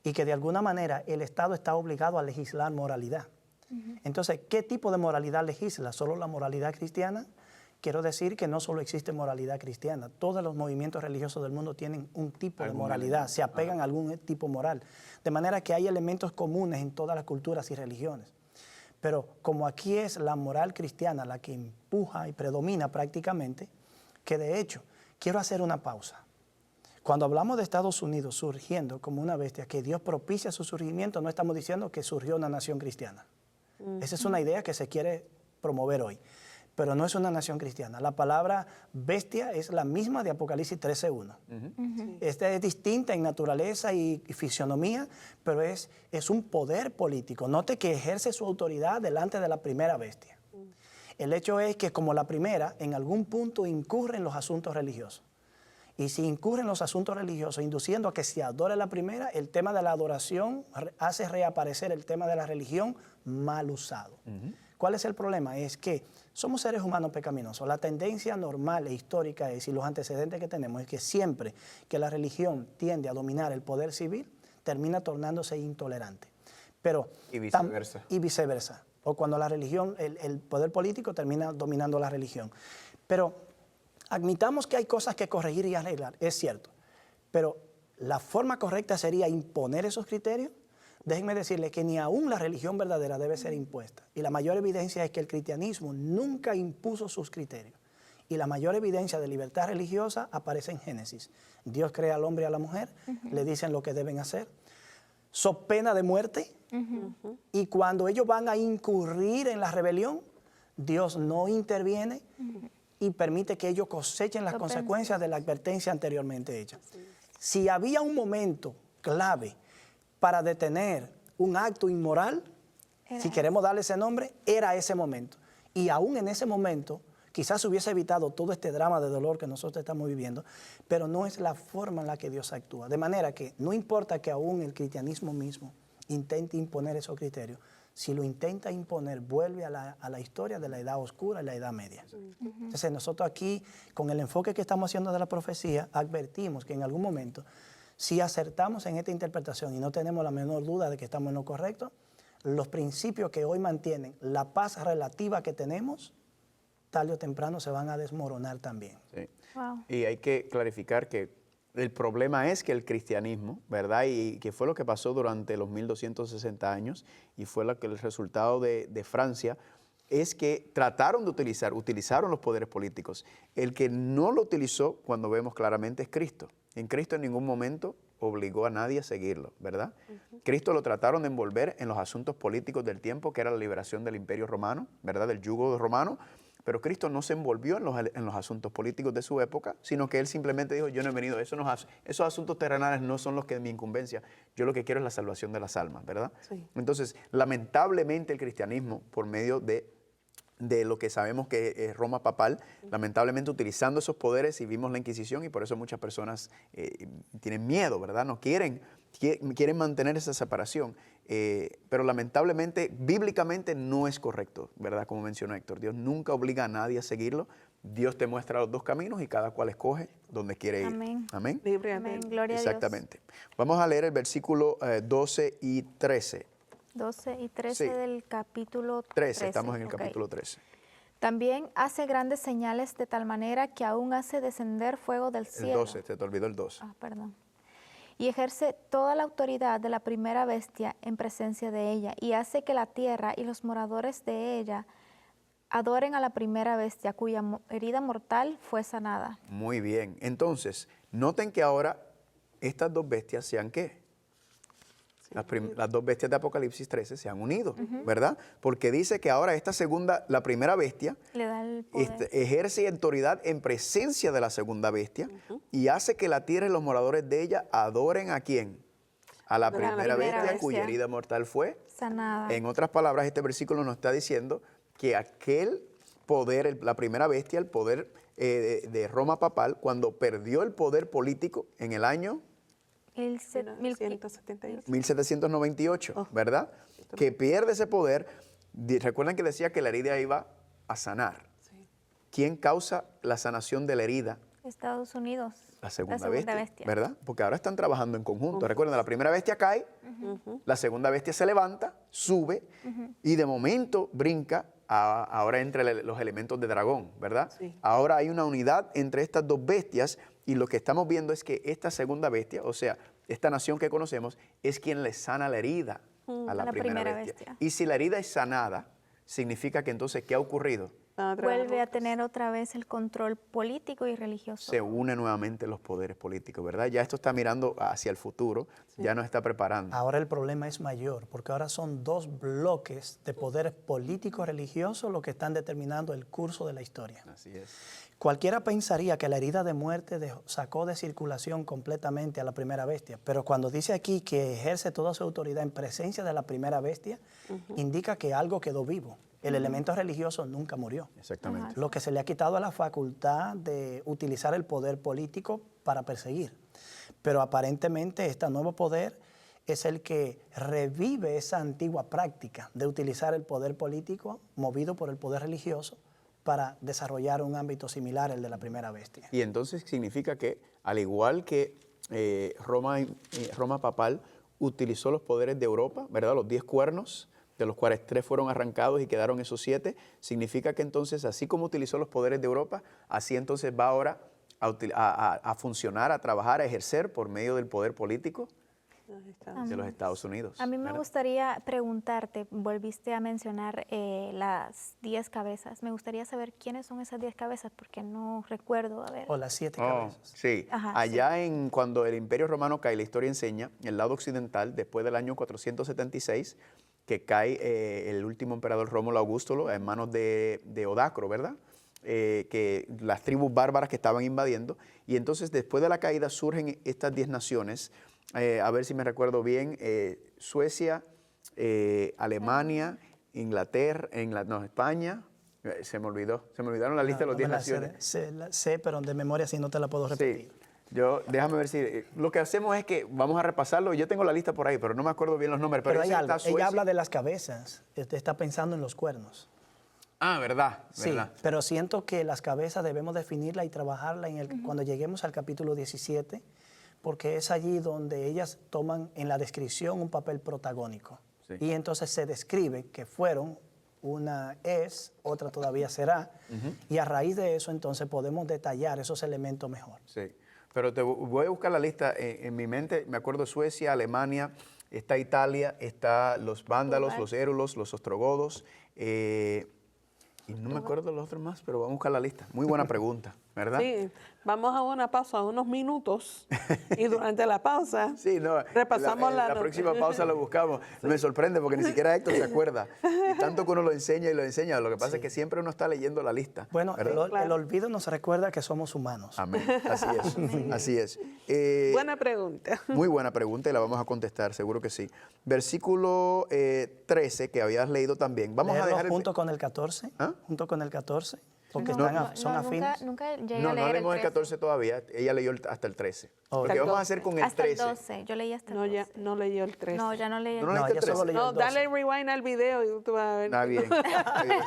y que de alguna manera el Estado está obligado a legislar moralidad. Entonces, ¿qué tipo de moralidad legisla? ¿Solo la moralidad cristiana? Quiero decir que no solo existe moralidad cristiana, todos los movimientos religiosos del mundo tienen un tipo de moralidad, se apegan a algún tipo moral, de manera que hay elementos comunes en todas las culturas y religiones. Pero como aquí es la moral cristiana la que empuja y predomina prácticamente, que de hecho, quiero hacer una pausa. Cuando hablamos de Estados Unidos surgiendo como una bestia, que Dios propicia su surgimiento, no estamos diciendo que surgió una nación cristiana. Esa es una idea que se quiere promover hoy. pero no es una nación cristiana. La palabra bestia es la misma de Apocalipsis 13:1. Esta es distinta en naturaleza y fisionomía, pero es un poder político. Note que ejerce su autoridad delante de la primera bestia. El hecho es que como la primera, en algún punto incurre en los asuntos religiosos. Y si incurre en los asuntos religiosos, induciendo a que se adore la primera, el tema de la adoración hace reaparecer el tema de la religión mal usado. ¿Cuál es el problema? Es que somos seres humanos pecaminosos. La tendencia normal e histórica es, y los antecedentes que tenemos, es que siempre que la religión tiende a dominar el poder civil, termina tornándose intolerante. Pero, y viceversa. Y viceversa. O cuando la religión, el poder político termina dominando la religión. Pero admitamos que hay cosas que corregir y arreglar, es cierto. Pero la forma correcta sería imponer esos criterios. Déjenme decirles que ni aún la religión verdadera debe ser impuesta. Y la mayor evidencia es que el cristianismo nunca impuso sus criterios. Y la mayor evidencia de libertad religiosa aparece en Génesis. Dios crea al hombre y a la mujer, le dicen lo que deben hacer, so pena de muerte, y cuando ellos van a incurrir en la rebelión, Dios no interviene y permite que ellos cosechen las consecuencias de la advertencia anteriormente hecha. Si había un momento clave para detener un acto inmoral, si queremos darle ese nombre, era ese momento. Y aún en ese momento, quizás hubiese evitado todo este drama de dolor que nosotros estamos viviendo, pero no es la forma en la que Dios actúa. De manera que no importa que aún el cristianismo mismo intente imponer esos criterios, si lo intenta imponer, vuelve a la historia de la Edad Oscura y la Edad Media. Entonces nosotros aquí, con el enfoque que estamos haciendo de la profecía, advertimos que en algún momento, si acertamos en esta interpretación y no tenemos la menor duda de que estamos en lo correcto, los principios que hoy mantienen la paz relativa que tenemos, tarde o temprano se van a desmoronar también. Sí. Wow. Y hay que clarificar que el problema es que el cristianismo, ¿verdad? Y que fue lo que pasó durante los 1260 años y fue el resultado de Francia, es que trataron de utilizaron los poderes políticos. El que no lo utilizó, cuando vemos claramente, es Cristo. En Cristo en ningún momento obligó a nadie a seguirlo, ¿verdad? Cristo lo trataron de envolver en los asuntos políticos del tiempo, que era la liberación del Imperio Romano, ¿verdad? Del yugo romano. Pero Cristo no se envolvió en los asuntos políticos de su época, sino que Él simplemente dijo, yo no he venido, esos asuntos terrenales no son los que es mi incumbencia, yo lo que quiero es la salvación de las almas, ¿verdad? Sí. Entonces, lamentablemente el cristianismo, por medio de lo que sabemos que es Roma papal, lamentablemente utilizando esos poderes, y vimos la Inquisición, y por eso muchas personas tienen miedo, ¿verdad? No quieren mantener esa separación, pero lamentablemente, bíblicamente no es correcto, ¿verdad? Como mencionó Héctor, Dios nunca obliga a nadie a seguirlo, Dios te muestra los dos caminos y cada cual escoge donde quiere ir. Amén. Amén. Amén. Gloria a Dios. Exactamente. Vamos a leer el versículo 12 y 13. 12 y 13 sí. Del capítulo 13. Estamos en el capítulo 13. También hace grandes señales de tal manera que aún hace descender fuego del cielo. El 12, te olvidó el 12. Ah, perdón. Y ejerce toda la autoridad de la primera bestia en presencia de ella, y hace que la tierra y los moradores de ella adoren a la primera bestia, cuya herida mortal fue sanada. Muy bien. Entonces, noten que ahora estas dos bestias se han ¿qué? Las dos bestias de Apocalipsis 13 se han unido, ¿verdad? Porque dice que ahora esta segunda, la primera bestia, le da el poder. Ejerce autoridad en presencia de la segunda bestia y hace que la tierra y los moradores de ella adoren ¿a quién? A la primera bestia cuya herida mortal fue sanada. En otras palabras, este versículo nos está diciendo que aquel poder, la primera bestia, el poder de Roma papal, cuando perdió el poder político en el año 1798, ¿verdad? Que pierde ese poder. Recuerden que decía que la herida iba a sanar. Sí. ¿Quién causa la sanación de la herida? Estados Unidos. La segunda bestia, ¿verdad? Porque ahora están trabajando en conjunto. Recuerden, la primera bestia cae, la segunda bestia se levanta, sube y de momento brinca. Ahora entre los elementos de dragón, ¿verdad? Sí. Ahora hay una unidad entre estas dos bestias y lo que estamos viendo es que esta segunda bestia, o sea, esta nación que conocemos, es quien le sana la herida a la primera bestia. Y si la herida es sanada, significa que entonces, ¿qué ha ocurrido? vuelve a tener otra vez el control político y religioso. Se unen nuevamente los poderes políticos, ¿verdad? Ya esto está mirando hacia el futuro, ya nos está preparando. Ahora el problema es mayor, porque ahora son dos bloques de poderes políticos religiosos los que están determinando el curso de la historia. Así es. Cualquiera pensaría que la herida de muerte sacó de circulación completamente a la primera bestia, pero cuando dice aquí que ejerce toda su autoridad en presencia de la primera bestia, indica que algo quedó vivo. El elemento religioso nunca murió. Exactamente. Lo que se le ha quitado es la facultad de utilizar el poder político para perseguir. Pero aparentemente este nuevo poder es el que revive esa antigua práctica de utilizar el poder político movido por el poder religioso para desarrollar un ámbito similar al de la primera bestia. Y entonces significa que, al igual que Roma papal utilizó los poderes de Europa, ¿verdad? Los 10 cuernos, de los cuales 3 fueron arrancados y quedaron esos 7, significa que entonces, así como utilizó los poderes de Europa, así entonces va ahora a funcionar, a trabajar, a ejercer por medio del poder político de los Estados Unidos. A mí me ¿verdad? gustaría preguntarte, volviste a mencionar las 10 cabezas. Me gustaría saber quiénes son esas 10 cabezas, porque no recuerdo. A ver. O las 7 Oh, cabezas. sí, Ajá, allá cuando el Imperio Romano cae, la historia enseña, el lado occidental, después del año 476, que cae el último emperador Rómulo Augusto en manos de Odacro, ¿verdad? Que las tribus bárbaras que estaban invadiendo, y entonces después de la caída surgen estas 10 naciones, a ver si me recuerdo bien, Suecia, Alemania, Inglaterra, España, se me olvidaron la lista de las 10 naciones. Sé, pero de memoria sí no te la puedo repetir. Sí, déjame ver si, lo que hacemos es que vamos a repasarlo, yo tengo la lista por ahí, pero no me acuerdo bien los nombres. Pero hay esa algo, está ella Suecia. habla de las cabezas, usted está pensando en los cuernos. Ah, verdad, Sí, verdad. pero siento que las cabezas debemos definirla y trabajarla cuando lleguemos al capítulo 17, porque es allí donde ellas toman en la descripción un papel protagónico. Sí. Y entonces se describe que fueron, una es, otra todavía será, y a raíz de eso entonces podemos detallar esos elementos mejor. Sí, pero te voy a buscar la lista en mi mente. Me acuerdo Suecia, Alemania, está Italia, está los vándalos, los érulos, los ostrogodos, y no me acuerdo los otros más, pero vamos a buscar la lista. Muy buena pregunta, ¿verdad? Sí, vamos a una pausa, unos minutos, y durante la pausa Sí, no, repasamos la la próxima pausa lo buscamos. Me sorprende porque ni siquiera Héctor se acuerda. Y tanto que uno lo enseña y lo enseña, lo que pasa es que siempre uno está leyendo la lista. Bueno, ¿verdad? el olvido nos recuerda que somos humanos. Amén, así es, así es. Buena pregunta. Muy buena pregunta y la vamos a contestar, seguro que sí. Versículo 13, que habías leído también. Vamos a Leerlo dejar junto con el 14, ¿Ah? junto con el 14, porque No, son afines. Nunca llegué No, a no leer leemos el 13. 14 todavía, ella leyó hasta el 13. Ok. Lo que vamos a hacer con el Hasta 13. el 12, yo leí hasta el No, 12. ya no leyó el 13. No, ya no leí el ¿No lo No, leíste ella el solo 13? leyó No, el 12. dale rewind al video y tú vas a ver. Está bien, está bien.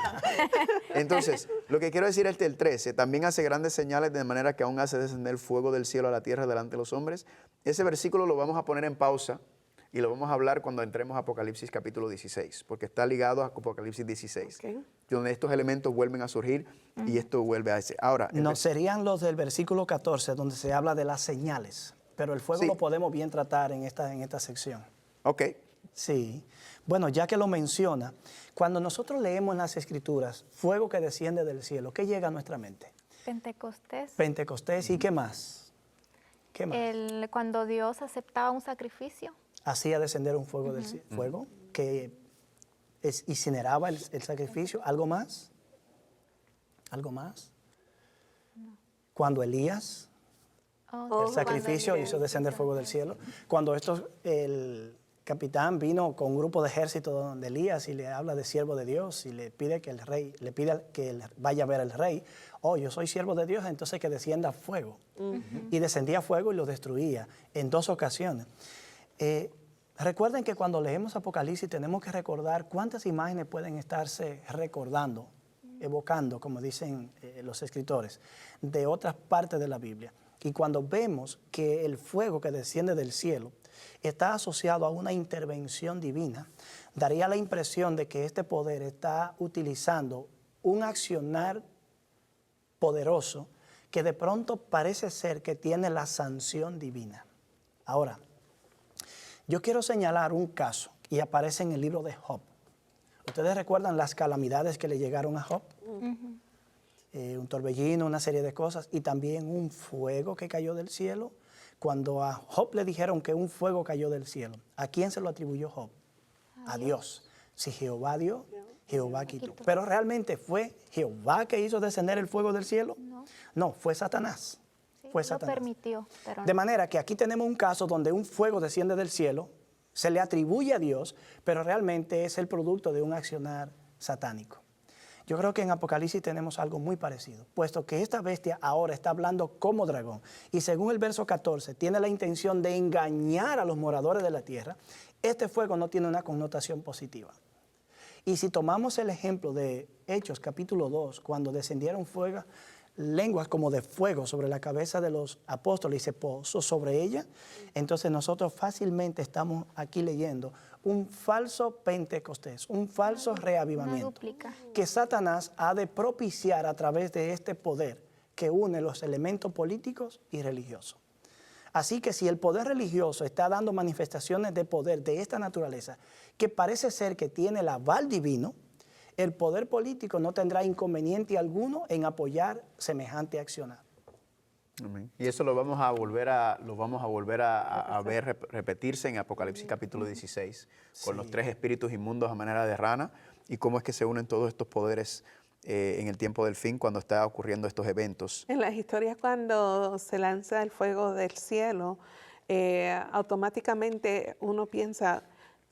Entonces, lo que quiero decir es que el 13 también hace grandes señales de manera que aún hace descender fuego del cielo a la tierra delante de los hombres. Ese versículo lo vamos a poner en pausa y lo vamos a hablar cuando entremos a Apocalipsis capítulo 16, porque está ligado a Apocalipsis 16, Ok. donde estos elementos vuelven a surgir y esto vuelve a ese. Ahora, No serían los del versículo 14, donde se habla de las señales, pero el fuego Sí. lo podemos bien tratar en esta sección. ok, Sí. Bueno, ya que lo menciona, cuando nosotros leemos en las Escrituras, fuego que desciende del cielo, ¿qué llega a nuestra mente? Pentecostés. Pentecostés, ¿y qué más? ¿Qué más? Cuando Dios aceptaba un sacrificio. Hacía descender un fuego del fuego que incineraba el sacrificio. ¿Algo más? ¿Algo más? Cuando Elías, el sacrificio, hizo descender fuego del cielo. Cuando el capitán vino con un grupo de ejército donde Elías y le habla de siervo de Dios y le pide que él vaya a ver al rey. Oh, yo soy siervo de Dios, entonces que descienda fuego. Y descendía fuego y lo destruía en 2 ocasiones. Recuerden que cuando leemos Apocalipsis tenemos que recordar cuántas imágenes pueden estarse recordando, evocando, como dicen los escritores, de otras partes de la Biblia. Y cuando vemos que el fuego que desciende del cielo está asociado a una intervención divina, daría la impresión de que este poder está utilizando un accionar poderoso que de pronto parece ser que tiene la sanción divina. Ahora, yo quiero señalar un caso y aparece en el libro de Job. ¿Ustedes recuerdan las calamidades que le llegaron a Job? un torbellino, una serie de cosas, y también un fuego que cayó del cielo. Cuando a Job le dijeron que un fuego cayó del cielo, ¿a quién se lo atribuyó Job? A Dios. Si Jehová dio, Jehová quitó. Pero realmente fue Jehová que hizo descender el fuego del cielo. No, fue Satanás. Sí, Fue lo Satanás. permitió, pero De no. manera que aquí tenemos un caso donde un fuego desciende del cielo, se le atribuye a Dios, pero realmente es el producto de un accionar satánico. Yo creo que en Apocalipsis tenemos algo muy parecido, puesto que esta bestia ahora está hablando como dragón y según el verso 14 tiene la intención de engañar a los moradores de la tierra. Este fuego no tiene una connotación positiva. Y si tomamos el ejemplo de Hechos capítulo 2, cuando descendieron lenguas como de fuego sobre la cabeza de los apóstoles y se posó sobre ella, entonces nosotros fácilmente estamos aquí leyendo un falso Pentecostés, un falso Una reavivamiento dúplica. que Satanás ha de propiciar a través de este poder que une los elementos políticos y religiosos. Así que si el poder religioso está dando manifestaciones de poder de esta naturaleza, que parece ser que tiene el aval divino, el poder político no tendrá inconveniente alguno en apoyar semejante accionar. Amén. Y eso lo vamos a volver a ver repetirse en Apocalipsis capítulo 16, con los 3 espíritus inmundos a manera de rana y cómo es que se unen todos estos poderes en el tiempo del fin cuando está ocurriendo estos eventos. En las historias cuando se lanza el fuego del cielo, automáticamente uno piensa,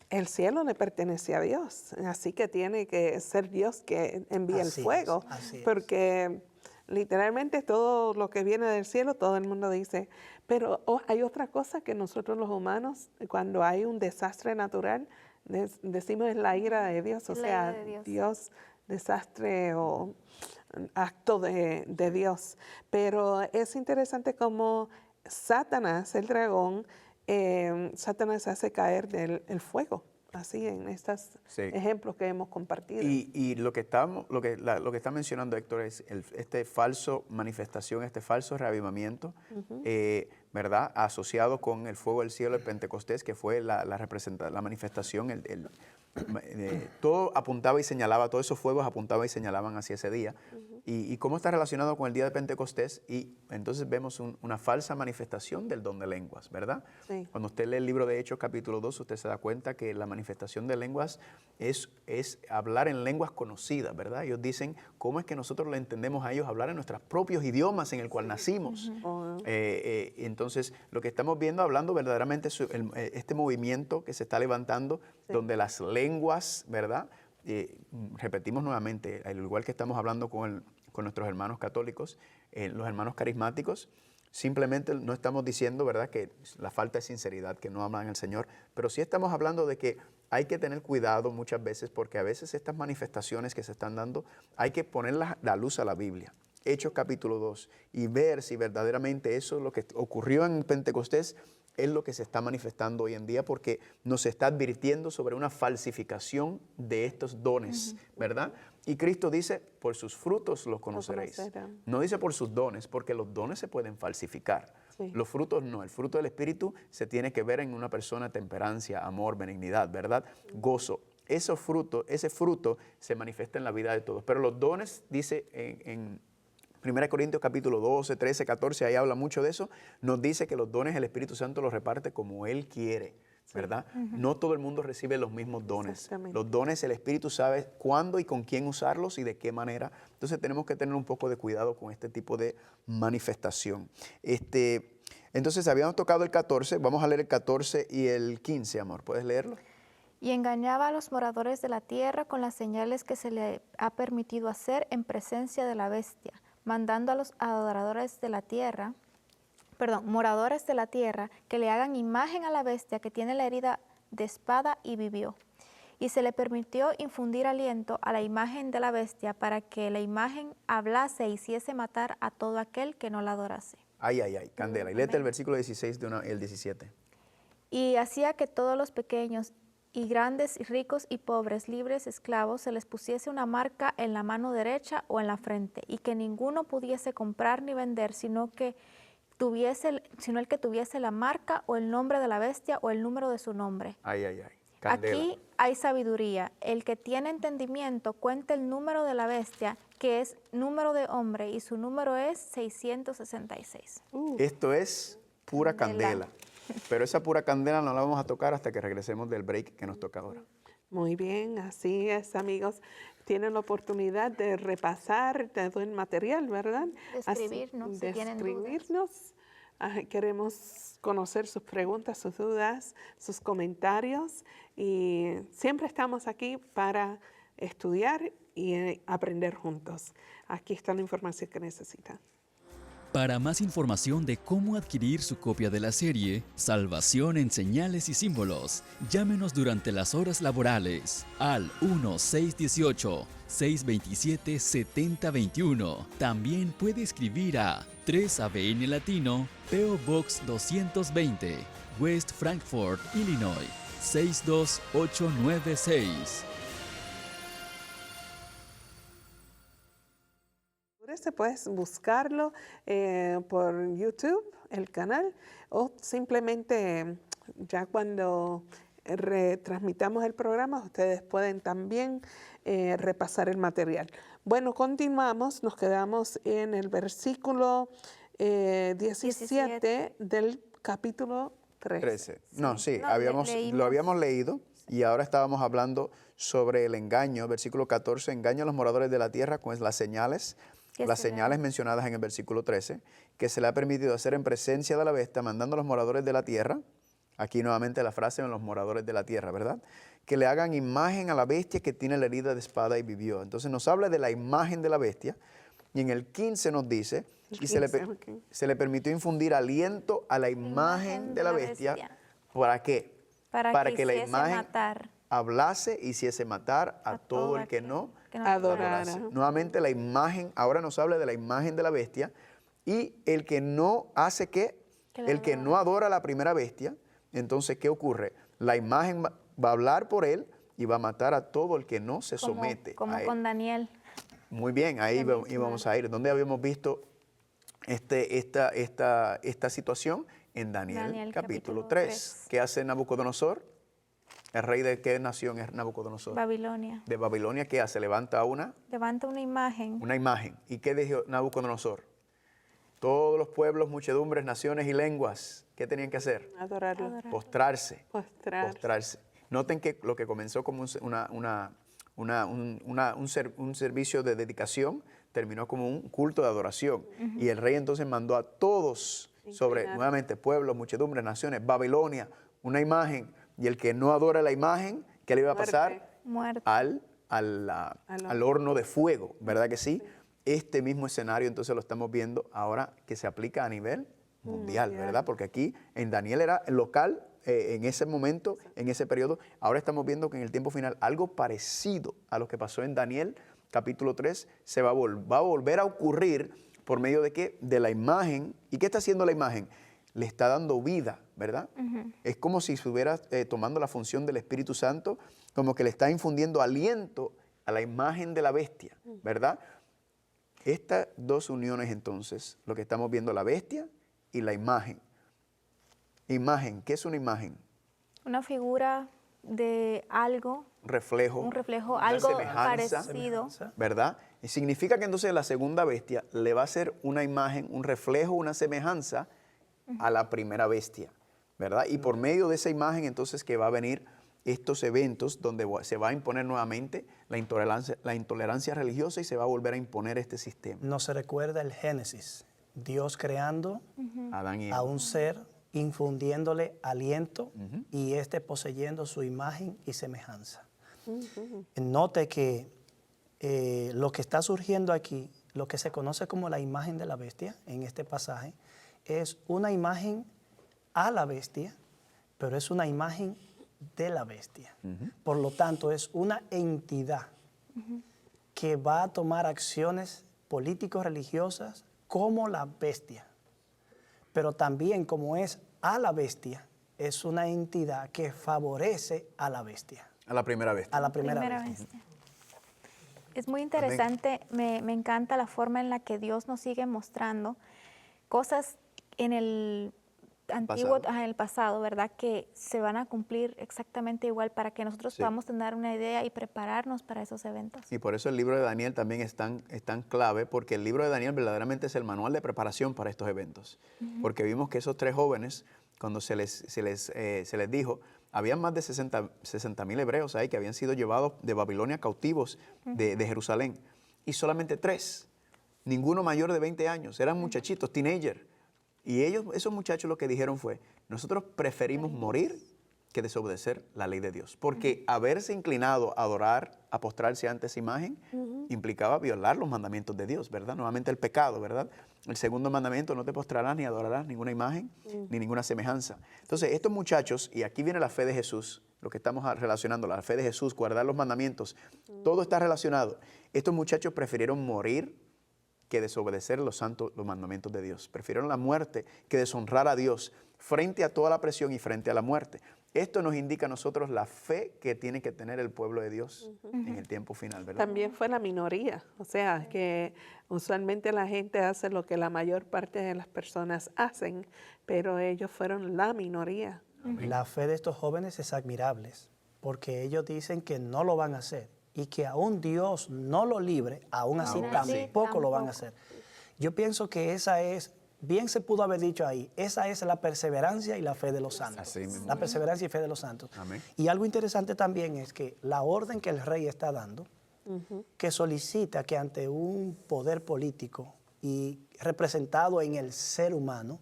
el cielo le pertenece a Dios, así que tiene que ser Dios que envíe el fuego, así es. porque literalmente todo lo que viene del cielo, todo el mundo dice, pero hay otra cosa que nosotros los humanos, cuando hay un desastre natural, decimos es la ira de Dios, o La sea, ira de Dios. Dios, desastre o acto de Dios. Pero es interesante cómo Satanás, el dragón, Satanás hace caer el fuego, así en estos ejemplos que hemos compartido. Y lo que está mencionando Héctor es este falso manifestación, este falso reavivamiento, ¿verdad? Asociado con el fuego del cielo, el Pentecostés, que fue la manifestación, todo apuntaba y señalaba, todos esos fuegos apuntaban y señalaban hacia ese día. Y cómo está relacionado con el día de Pentecostés, y entonces vemos una falsa manifestación del don de lenguas, ¿verdad? Sí. Cuando usted lee el libro de Hechos capítulo 2, usted se da cuenta que la manifestación de lenguas es hablar en lenguas conocidas, ¿verdad? Ellos dicen, ¿cómo es que nosotros le entendemos a ellos hablar en nuestros propios idiomas en el cual nacimos? Entonces, lo que estamos viendo, hablando verdaderamente, es este movimiento que se está levantando, donde las lenguas, ¿verdad? Repetimos nuevamente, al igual que estamos hablando con nuestros hermanos católicos, los hermanos carismáticos, simplemente no estamos diciendo, ¿verdad?, que la falta de sinceridad, que no hablan el Señor, pero sí estamos hablando de que hay que tener cuidado muchas veces, porque a veces estas manifestaciones que se están dando, hay que poner la luz a la Biblia. Hechos capítulo 2, y ver si verdaderamente eso, lo que ocurrió en Pentecostés, es lo que se está manifestando hoy en día, porque nos está advirtiendo sobre una falsificación de estos dones, ¿verdad? Y Cristo dice, por sus frutos los conoceréis. No dice por sus dones, porque los dones se pueden falsificar. Sí. Los frutos no. El fruto del Espíritu se tiene que ver en una persona: temperancia, amor, benignidad, ¿verdad? Gozo. Ese fruto se manifiesta en la vida de todos. Pero los dones, dice en 1 Corintios capítulo 12, 13, 14, ahí habla mucho de eso, nos dice que los dones el Espíritu Santo los reparte como Él quiere, ¿verdad? No todo el mundo recibe los mismos dones. Los dones el Espíritu sabe cuándo y con quién usarlos y de qué manera. Entonces tenemos que tener un poco de cuidado con este tipo de manifestación. Entonces habíamos tocado el 14, vamos a leer el 14 y el 15, amor, ¿puedes leerlo? Y engañaba a los moradores de la tierra con las señales que se le ha permitido hacer en presencia de la bestia, mandando a los moradores de la tierra, que le hagan imagen a la bestia que tiene la herida de espada y vivió. Y se le permitió infundir aliento a la imagen de la bestia para que la imagen hablase e hiciese matar a todo aquel que no la adorase. Ay, Candela. Y léete el versículo 16 y el 17. Y hacía que todos los pequeños y grandes, y ricos y pobres, libres, esclavos, se les pusiese una marca en la mano derecha o en la frente, y que ninguno pudiese comprar ni vender, sino el que tuviese la marca o el nombre de la bestia o el número de su nombre. Candela. Aquí hay sabiduría. El que tiene entendimiento cuenta el número de la bestia, que es número de hombre, y su número es 666. Esto es pura Candela. candela. Pero esa pura candela no la vamos a tocar hasta que regresemos del break que nos toca ahora. Muy bien, así es, amigos. Tienen la oportunidad de repasar todo el material, ¿verdad? De escribirnos, si tienen dudas. escribirnos. Queremos conocer sus preguntas, sus dudas, sus comentarios, y siempre estamos aquí para estudiar y aprender juntos. Aquí está la información que necesitan. Para más información de cómo adquirir su copia de la serie Salvación en Señales y Símbolos, llámenos durante las horas laborales al 1-618-627-7021. También puede escribir a 3 ABN Latino, P.O. Box 220, West Frankfort, Illinois, 62896. Puedes buscarlo por YouTube, el canal, o simplemente ya cuando retransmitamos el programa, ustedes pueden también repasar el material. Bueno, continuamos, nos quedamos en el versículo 17 del capítulo 13. No, sí, No, lo habíamos leído y ahora estábamos hablando sobre el engaño, versículo 14, engaño a los moradores de la tierra con las señales mencionadas en el versículo 13, que se le ha permitido hacer en presencia de la bestia, mandando a los moradores de la tierra, aquí nuevamente la frase en los moradores de la tierra, ¿verdad? Que le hagan imagen a la bestia que tiene la herida de espada y vivió. Entonces nos habla de la imagen de la bestia, y en el 15 nos dice, y se le permitió infundir aliento a la imagen de la bestia. ¿Para qué? Para que la imagen hablase y hiciese matar a todo el que no adorara. Nuevamente la imagen, ahora nos habla de la imagen de la bestia, y el que no hace el que no adora a la primera bestia, entonces ¿qué ocurre? La imagen va a hablar por él y va a matar a todo el que no se somete como a él. con Daniel. Muy bien, ahí íbamos a ir. ¿Dónde habíamos visto esta situación? En Daniel capítulo 3. ¿Qué hace Nabucodonosor? ¿El rey de qué nación es Nabucodonosor? Babilonia. De Babilonia, ¿qué hace? Levanta una imagen. Una imagen. ¿Y qué dijo Nabucodonosor? Todos los pueblos, muchedumbres, naciones y lenguas, ¿qué tenían que hacer? Adorarlo. Postrarse. Postrarse. Noten que lo que comenzó como un servicio de dedicación terminó como un culto de adoración. Y el rey entonces mandó a todos nuevamente, pueblos, muchedumbres, naciones, Babilonia, una imagen. Y el que no adora la imagen, ¿qué le iba a pasar? Muerte. Al horno de fuego, ¿verdad que sí? Este mismo escenario entonces lo estamos viendo ahora que se aplica a nivel mundial, ¿verdad? Porque aquí en Daniel era local, en ese momento, en ese periodo. Ahora estamos viendo que en el tiempo final algo parecido a lo que pasó en Daniel capítulo 3 va a volver a ocurrir por medio de ¿qué? De la imagen. ¿Y qué está haciendo la imagen? Le está dando vida, ¿verdad? Es como si estuviera tomando la función del Espíritu Santo, como que le está infundiendo aliento a la imagen de la bestia, ¿verdad? Estas dos uniones entonces, lo que estamos viendo, la bestia y la imagen. Imagen, ¿qué es una imagen? Una figura de algo. Reflejo. Un reflejo, una algo semejanza, parecido. ¿verdad? Y significa que entonces la segunda bestia le va a hacer una imagen, un reflejo, una semejanza a la primera bestia, ¿verdad? Y por medio de esa imagen entonces que va a venir estos eventos donde se va a imponer nuevamente la intolerancia religiosa y se va a volver a imponer este sistema. No se recuerda el Génesis, Dios creando Adán y Eva. a un ser, infundiéndole aliento y poseyendo su imagen y semejanza. Note que lo que está surgiendo aquí, lo que se conoce como la imagen de la bestia en este pasaje, es una imagen a la bestia, pero es una imagen de la bestia. Por lo tanto, es una entidad que va a tomar acciones político-religiosas como la bestia. Pero también, como es a la bestia, es una entidad que favorece a la bestia. A la primera bestia. A la primera bestia. Es muy interesante, me encanta la forma en la que Dios nos sigue mostrando cosas en el antiguo, pasado. en el pasado, ¿verdad? Que se van a cumplir exactamente igual para que nosotros podamos tener una idea y prepararnos para esos eventos. Y por eso el libro de Daniel también es tan clave, porque el libro de Daniel verdaderamente es el manual de preparación para estos eventos. Porque vimos que esos 3 jóvenes, cuando se les dijo, habían más de 60,000 hebreos ahí que habían sido llevados de Babilonia cautivos de Jerusalén. Y solamente 3, ninguno mayor de 20 años, eran muchachitos, teenagers. Y esos muchachos lo que dijeron fue, nosotros preferimos morir que desobedecer la ley de Dios. Porque haberse inclinado a adorar, a postrarse ante esa imagen, implicaba violar los mandamientos de Dios, ¿verdad? Nuevamente el pecado, ¿verdad? El segundo mandamiento, no te postrarás ni adorarás ninguna imagen ni ninguna semejanza. Entonces, estos muchachos, y aquí viene la fe de Jesús, lo que estamos relacionando, la fe de Jesús, guardar los mandamientos, todo está relacionado. Estos muchachos prefirieron morir que desobedecer los mandamientos de Dios. Prefirieron la muerte que deshonrar a Dios frente a toda la presión y frente a la muerte. Esto nos indica a nosotros la fe que tiene que tener el pueblo de Dios en el tiempo final, ¿verdad? También fue la minoría, o sea, que usualmente la gente hace lo que la mayor parte de las personas hacen, pero ellos fueron la minoría. La fe de estos jóvenes es admirable, porque ellos dicen que no lo van a hacer y que aún Dios no lo libre, aún así tampoco lo van a hacer. Yo pienso que esa es, bien se pudo haber dicho ahí, esa es la perseverancia y la fe de los santos. Así mismo. La perseverancia y fe de los santos. Amén. Y algo interesante también es que la orden que el rey está dando, que solicita que ante un poder político y representado en el ser humano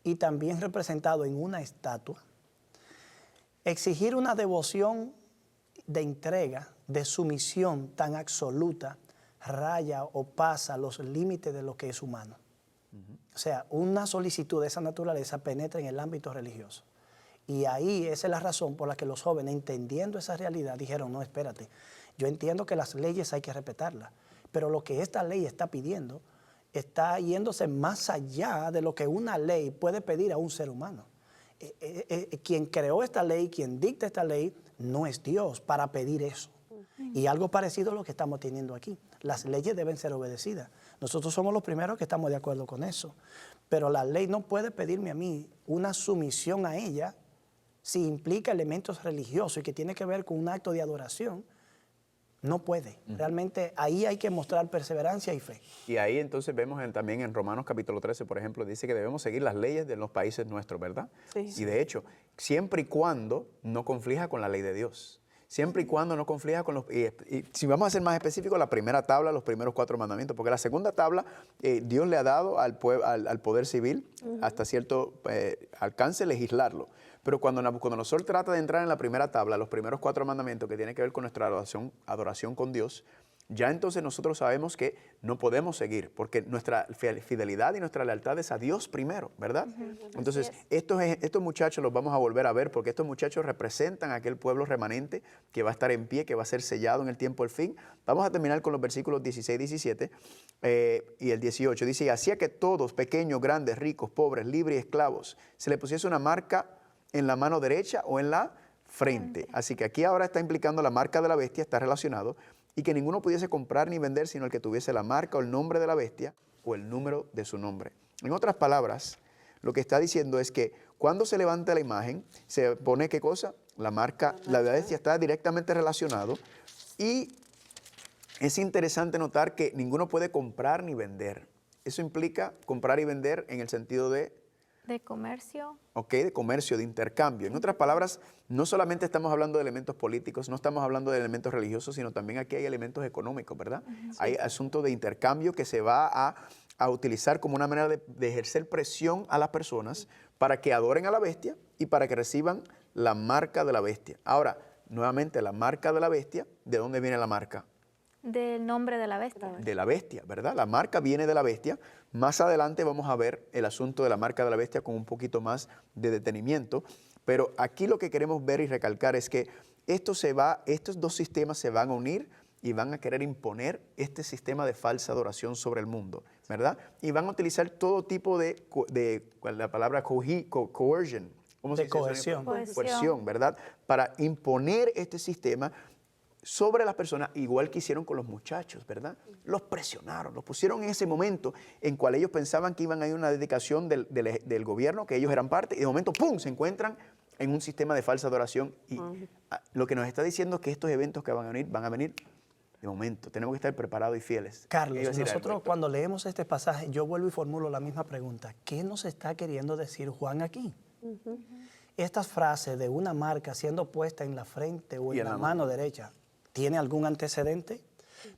y también representado en una estatua, exigir una devoción de entrega, de sumisión tan absoluta, raya o pasa los límites de lo que es humano. O sea, una solicitud de esa naturaleza penetra en el ámbito religioso. Y ahí esa es la razón por la que los jóvenes, entendiendo esa realidad, dijeron, no, espérate, yo entiendo que las leyes hay que respetarlas, pero lo que esta ley está pidiendo está yéndose más allá de lo que una ley puede pedir a un ser humano. Quien creó esta ley, quien dicta esta ley, no es Dios para pedir eso. Y algo parecido a lo que estamos teniendo aquí. Las leyes deben ser obedecidas. Nosotros somos los primeros que estamos de acuerdo con eso. Pero la ley no puede pedirme a mí una sumisión a ella si implica elementos religiosos y que tiene que ver con un acto de adoración. No puede. Realmente ahí hay que mostrar perseverancia y fe. Y ahí entonces vemos también en Romanos capítulo 13, por ejemplo, dice que debemos seguir las leyes de los países nuestros, ¿verdad? Sí. Y de hecho, siempre y cuando no conflija con la ley de Dios. Siempre y cuando no conflija con los... Y si vamos a ser más específicos, la primera tabla, los primeros 4 mandamientos, porque la segunda tabla Dios le ha dado al poder civil hasta cierto alcance legislarlo. Pero cuando Nabucodonosor trata de entrar en la primera tabla, los primeros 4 mandamientos que tienen que ver con nuestra adoración con Dios, ya entonces nosotros sabemos que no podemos seguir, porque nuestra fidelidad y nuestra lealtad es a Dios primero, ¿verdad? Entonces, estos muchachos los vamos a volver a ver, porque estos muchachos representan a aquel pueblo remanente que va a estar en pie, que va a ser sellado en el tiempo del fin. Vamos a terminar con los versículos 16, 17 y el 18. Dice, y hacía que todos, pequeños, grandes, ricos, pobres, libres y esclavos, se le pusiese una marca en la mano derecha o en la frente. Así que aquí ahora está implicando la marca de la bestia, está relacionado, y que ninguno pudiese comprar ni vender sino el que tuviese la marca o el nombre de la bestia o el número de su nombre. En otras palabras, lo que está diciendo es que cuando se levanta la imagen, se pone ¿qué cosa? La marca, la bestia está directamente relacionado, y es interesante notar que ninguno puede comprar ni vender. Eso implica comprar y vender en el sentido de comercio. Ok, de comercio, de intercambio. En otras palabras, no solamente estamos hablando de elementos políticos, no estamos hablando de elementos religiosos, sino también aquí hay elementos económicos, ¿verdad? Sí. Hay asuntos de intercambio que se va a utilizar como una manera de ejercer presión a las personas para que adoren a la bestia y para que reciban la marca de la bestia. Ahora, nuevamente, la marca de la bestia, ¿de dónde viene la marca? Del nombre de la bestia. De la bestia, ¿verdad? La marca viene de la bestia. Más adelante vamos a ver el asunto de la marca de la bestia con un poquito más de detenimiento. Pero aquí lo que queremos ver y recalcar es que estos 2 sistemas se van a unir y van a querer imponer este sistema de falsa adoración sobre el mundo, ¿verdad? Y van a utilizar todo tipo de la palabra coercion. ¿Cómo se dice? Coerción. Coerción, ¿verdad? Para imponer este sistema sobre las personas, igual que hicieron con los muchachos, ¿verdad? Los presionaron, los pusieron en ese momento en cual ellos pensaban que iban a ir a una dedicación del gobierno, que ellos eran parte, y de momento, ¡pum!, se encuentran en un sistema de falsa adoración. Y lo que nos está diciendo es que estos eventos que van a venir de momento. Tenemos que estar preparados y fieles. Carlos, nosotros cuando leemos este pasaje, yo vuelvo y formulo la misma pregunta. ¿Qué nos está queriendo decir Juan aquí? Estas frases de una marca siendo puesta en la frente o en la mano derecha, ¿tiene algún antecedente?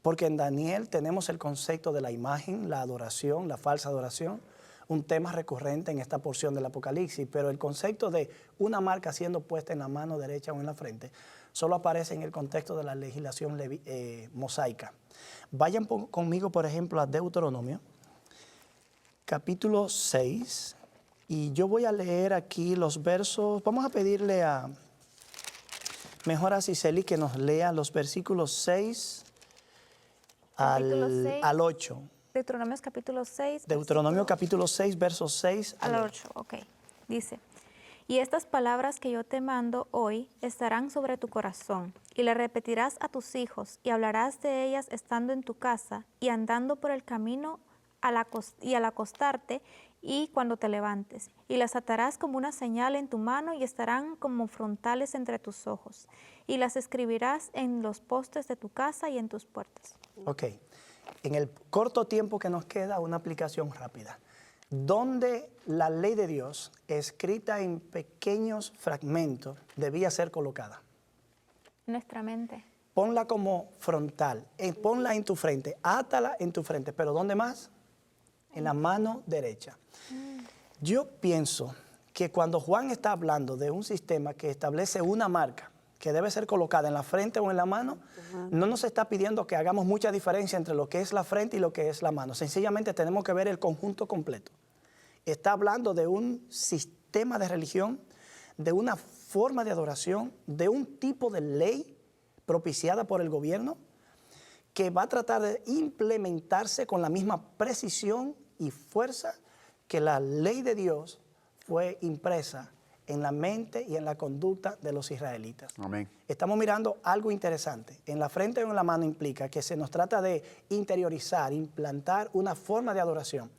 Porque en Daniel tenemos el concepto de la imagen, la adoración, la falsa adoración, un tema recurrente en esta porción del Apocalipsis, pero el concepto de una marca siendo puesta en la mano derecha o en la frente solo aparece en el contexto de la legislación mosaica. Vayan conmigo, por ejemplo, a Deuteronomio, capítulo 6, y yo voy a leer aquí los versos. Vamos a pedirle mejor a Cicely que nos lea los versículos 6 al 8. Deuteronomio capítulo 6. Deuteronomio capítulo 6, versos 6 al 8. Ok, dice: y estas palabras que yo te mando hoy estarán sobre tu corazón, y las repetirás a tus hijos, y hablarás de ellas estando en tu casa, y andando por el camino, y al acostarte, y cuando te levantes. Y las atarás como una señal en tu mano, y estarán como frontales entre tus ojos. Y las escribirás en los postes de tu casa y en tus puertas. Ok. En el corto tiempo que nos queda, una aplicación rápida. Donde la ley de Dios, escrita en pequeños fragmentos, debía ser colocada. Nuestra mente. Ponla como frontal, ponla en tu frente, átala en tu frente, pero ¿dónde más? En la mano derecha. Yo pienso que cuando Juan está hablando de un sistema que establece una marca que debe ser colocada en la frente o en la mano, no nos está pidiendo que hagamos mucha diferencia entre lo que es la frente y lo que es la mano. Sencillamente tenemos que ver el conjunto completo. Está hablando de un sistema de religión, de una forma de adoración, de un tipo de ley propiciada por el gobierno que va a tratar de implementarse con la misma precisión y fuerza que la ley de Dios fue impresa en la mente y en la conducta de los israelitas. Amén. Estamos mirando algo interesante. En la frente o en la mano implica que se nos trata de interiorizar, implantar una forma de adoración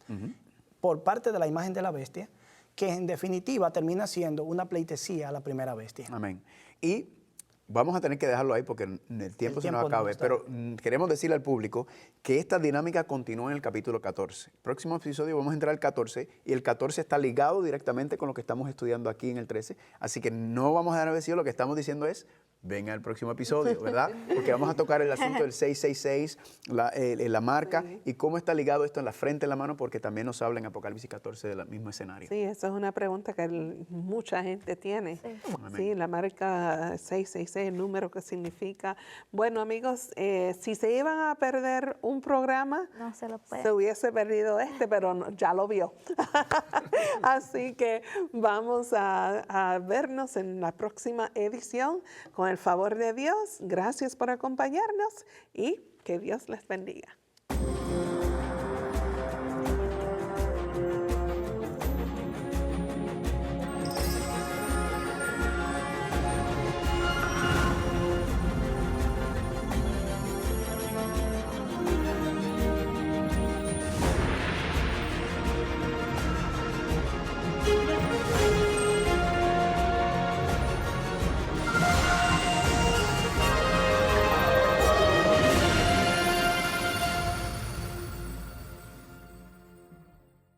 por parte de la imagen de la bestia, que en definitiva termina siendo una pleitesía a la primera bestia. Amén. Y vamos a tener que dejarlo ahí porque el tiempo se nos acabe, pero queremos decirle al público que esta dinámica continúa en el capítulo 14. Próximo episodio vamos a entrar al 14 y el 14 está ligado directamente con lo que estamos estudiando aquí en el 13, así que no vamos a dar vencido, lo que estamos diciendo es, venga al próximo episodio, ¿verdad? Porque vamos a tocar el asunto del 666, la marca y cómo está ligado esto en la frente, en la mano, porque también nos habla en Apocalipsis 14 del mismo escenario. Sí, eso es una pregunta que mucha gente tiene. Sí, la marca 666, el número que significa. Bueno, amigos, si se iban a perder un programa, No se lo puede. se hubiese perdido pero ya lo vio. Así que vamos a vernos en la próxima edición. Con el favor de Dios, gracias por acompañarnos y que Dios les bendiga.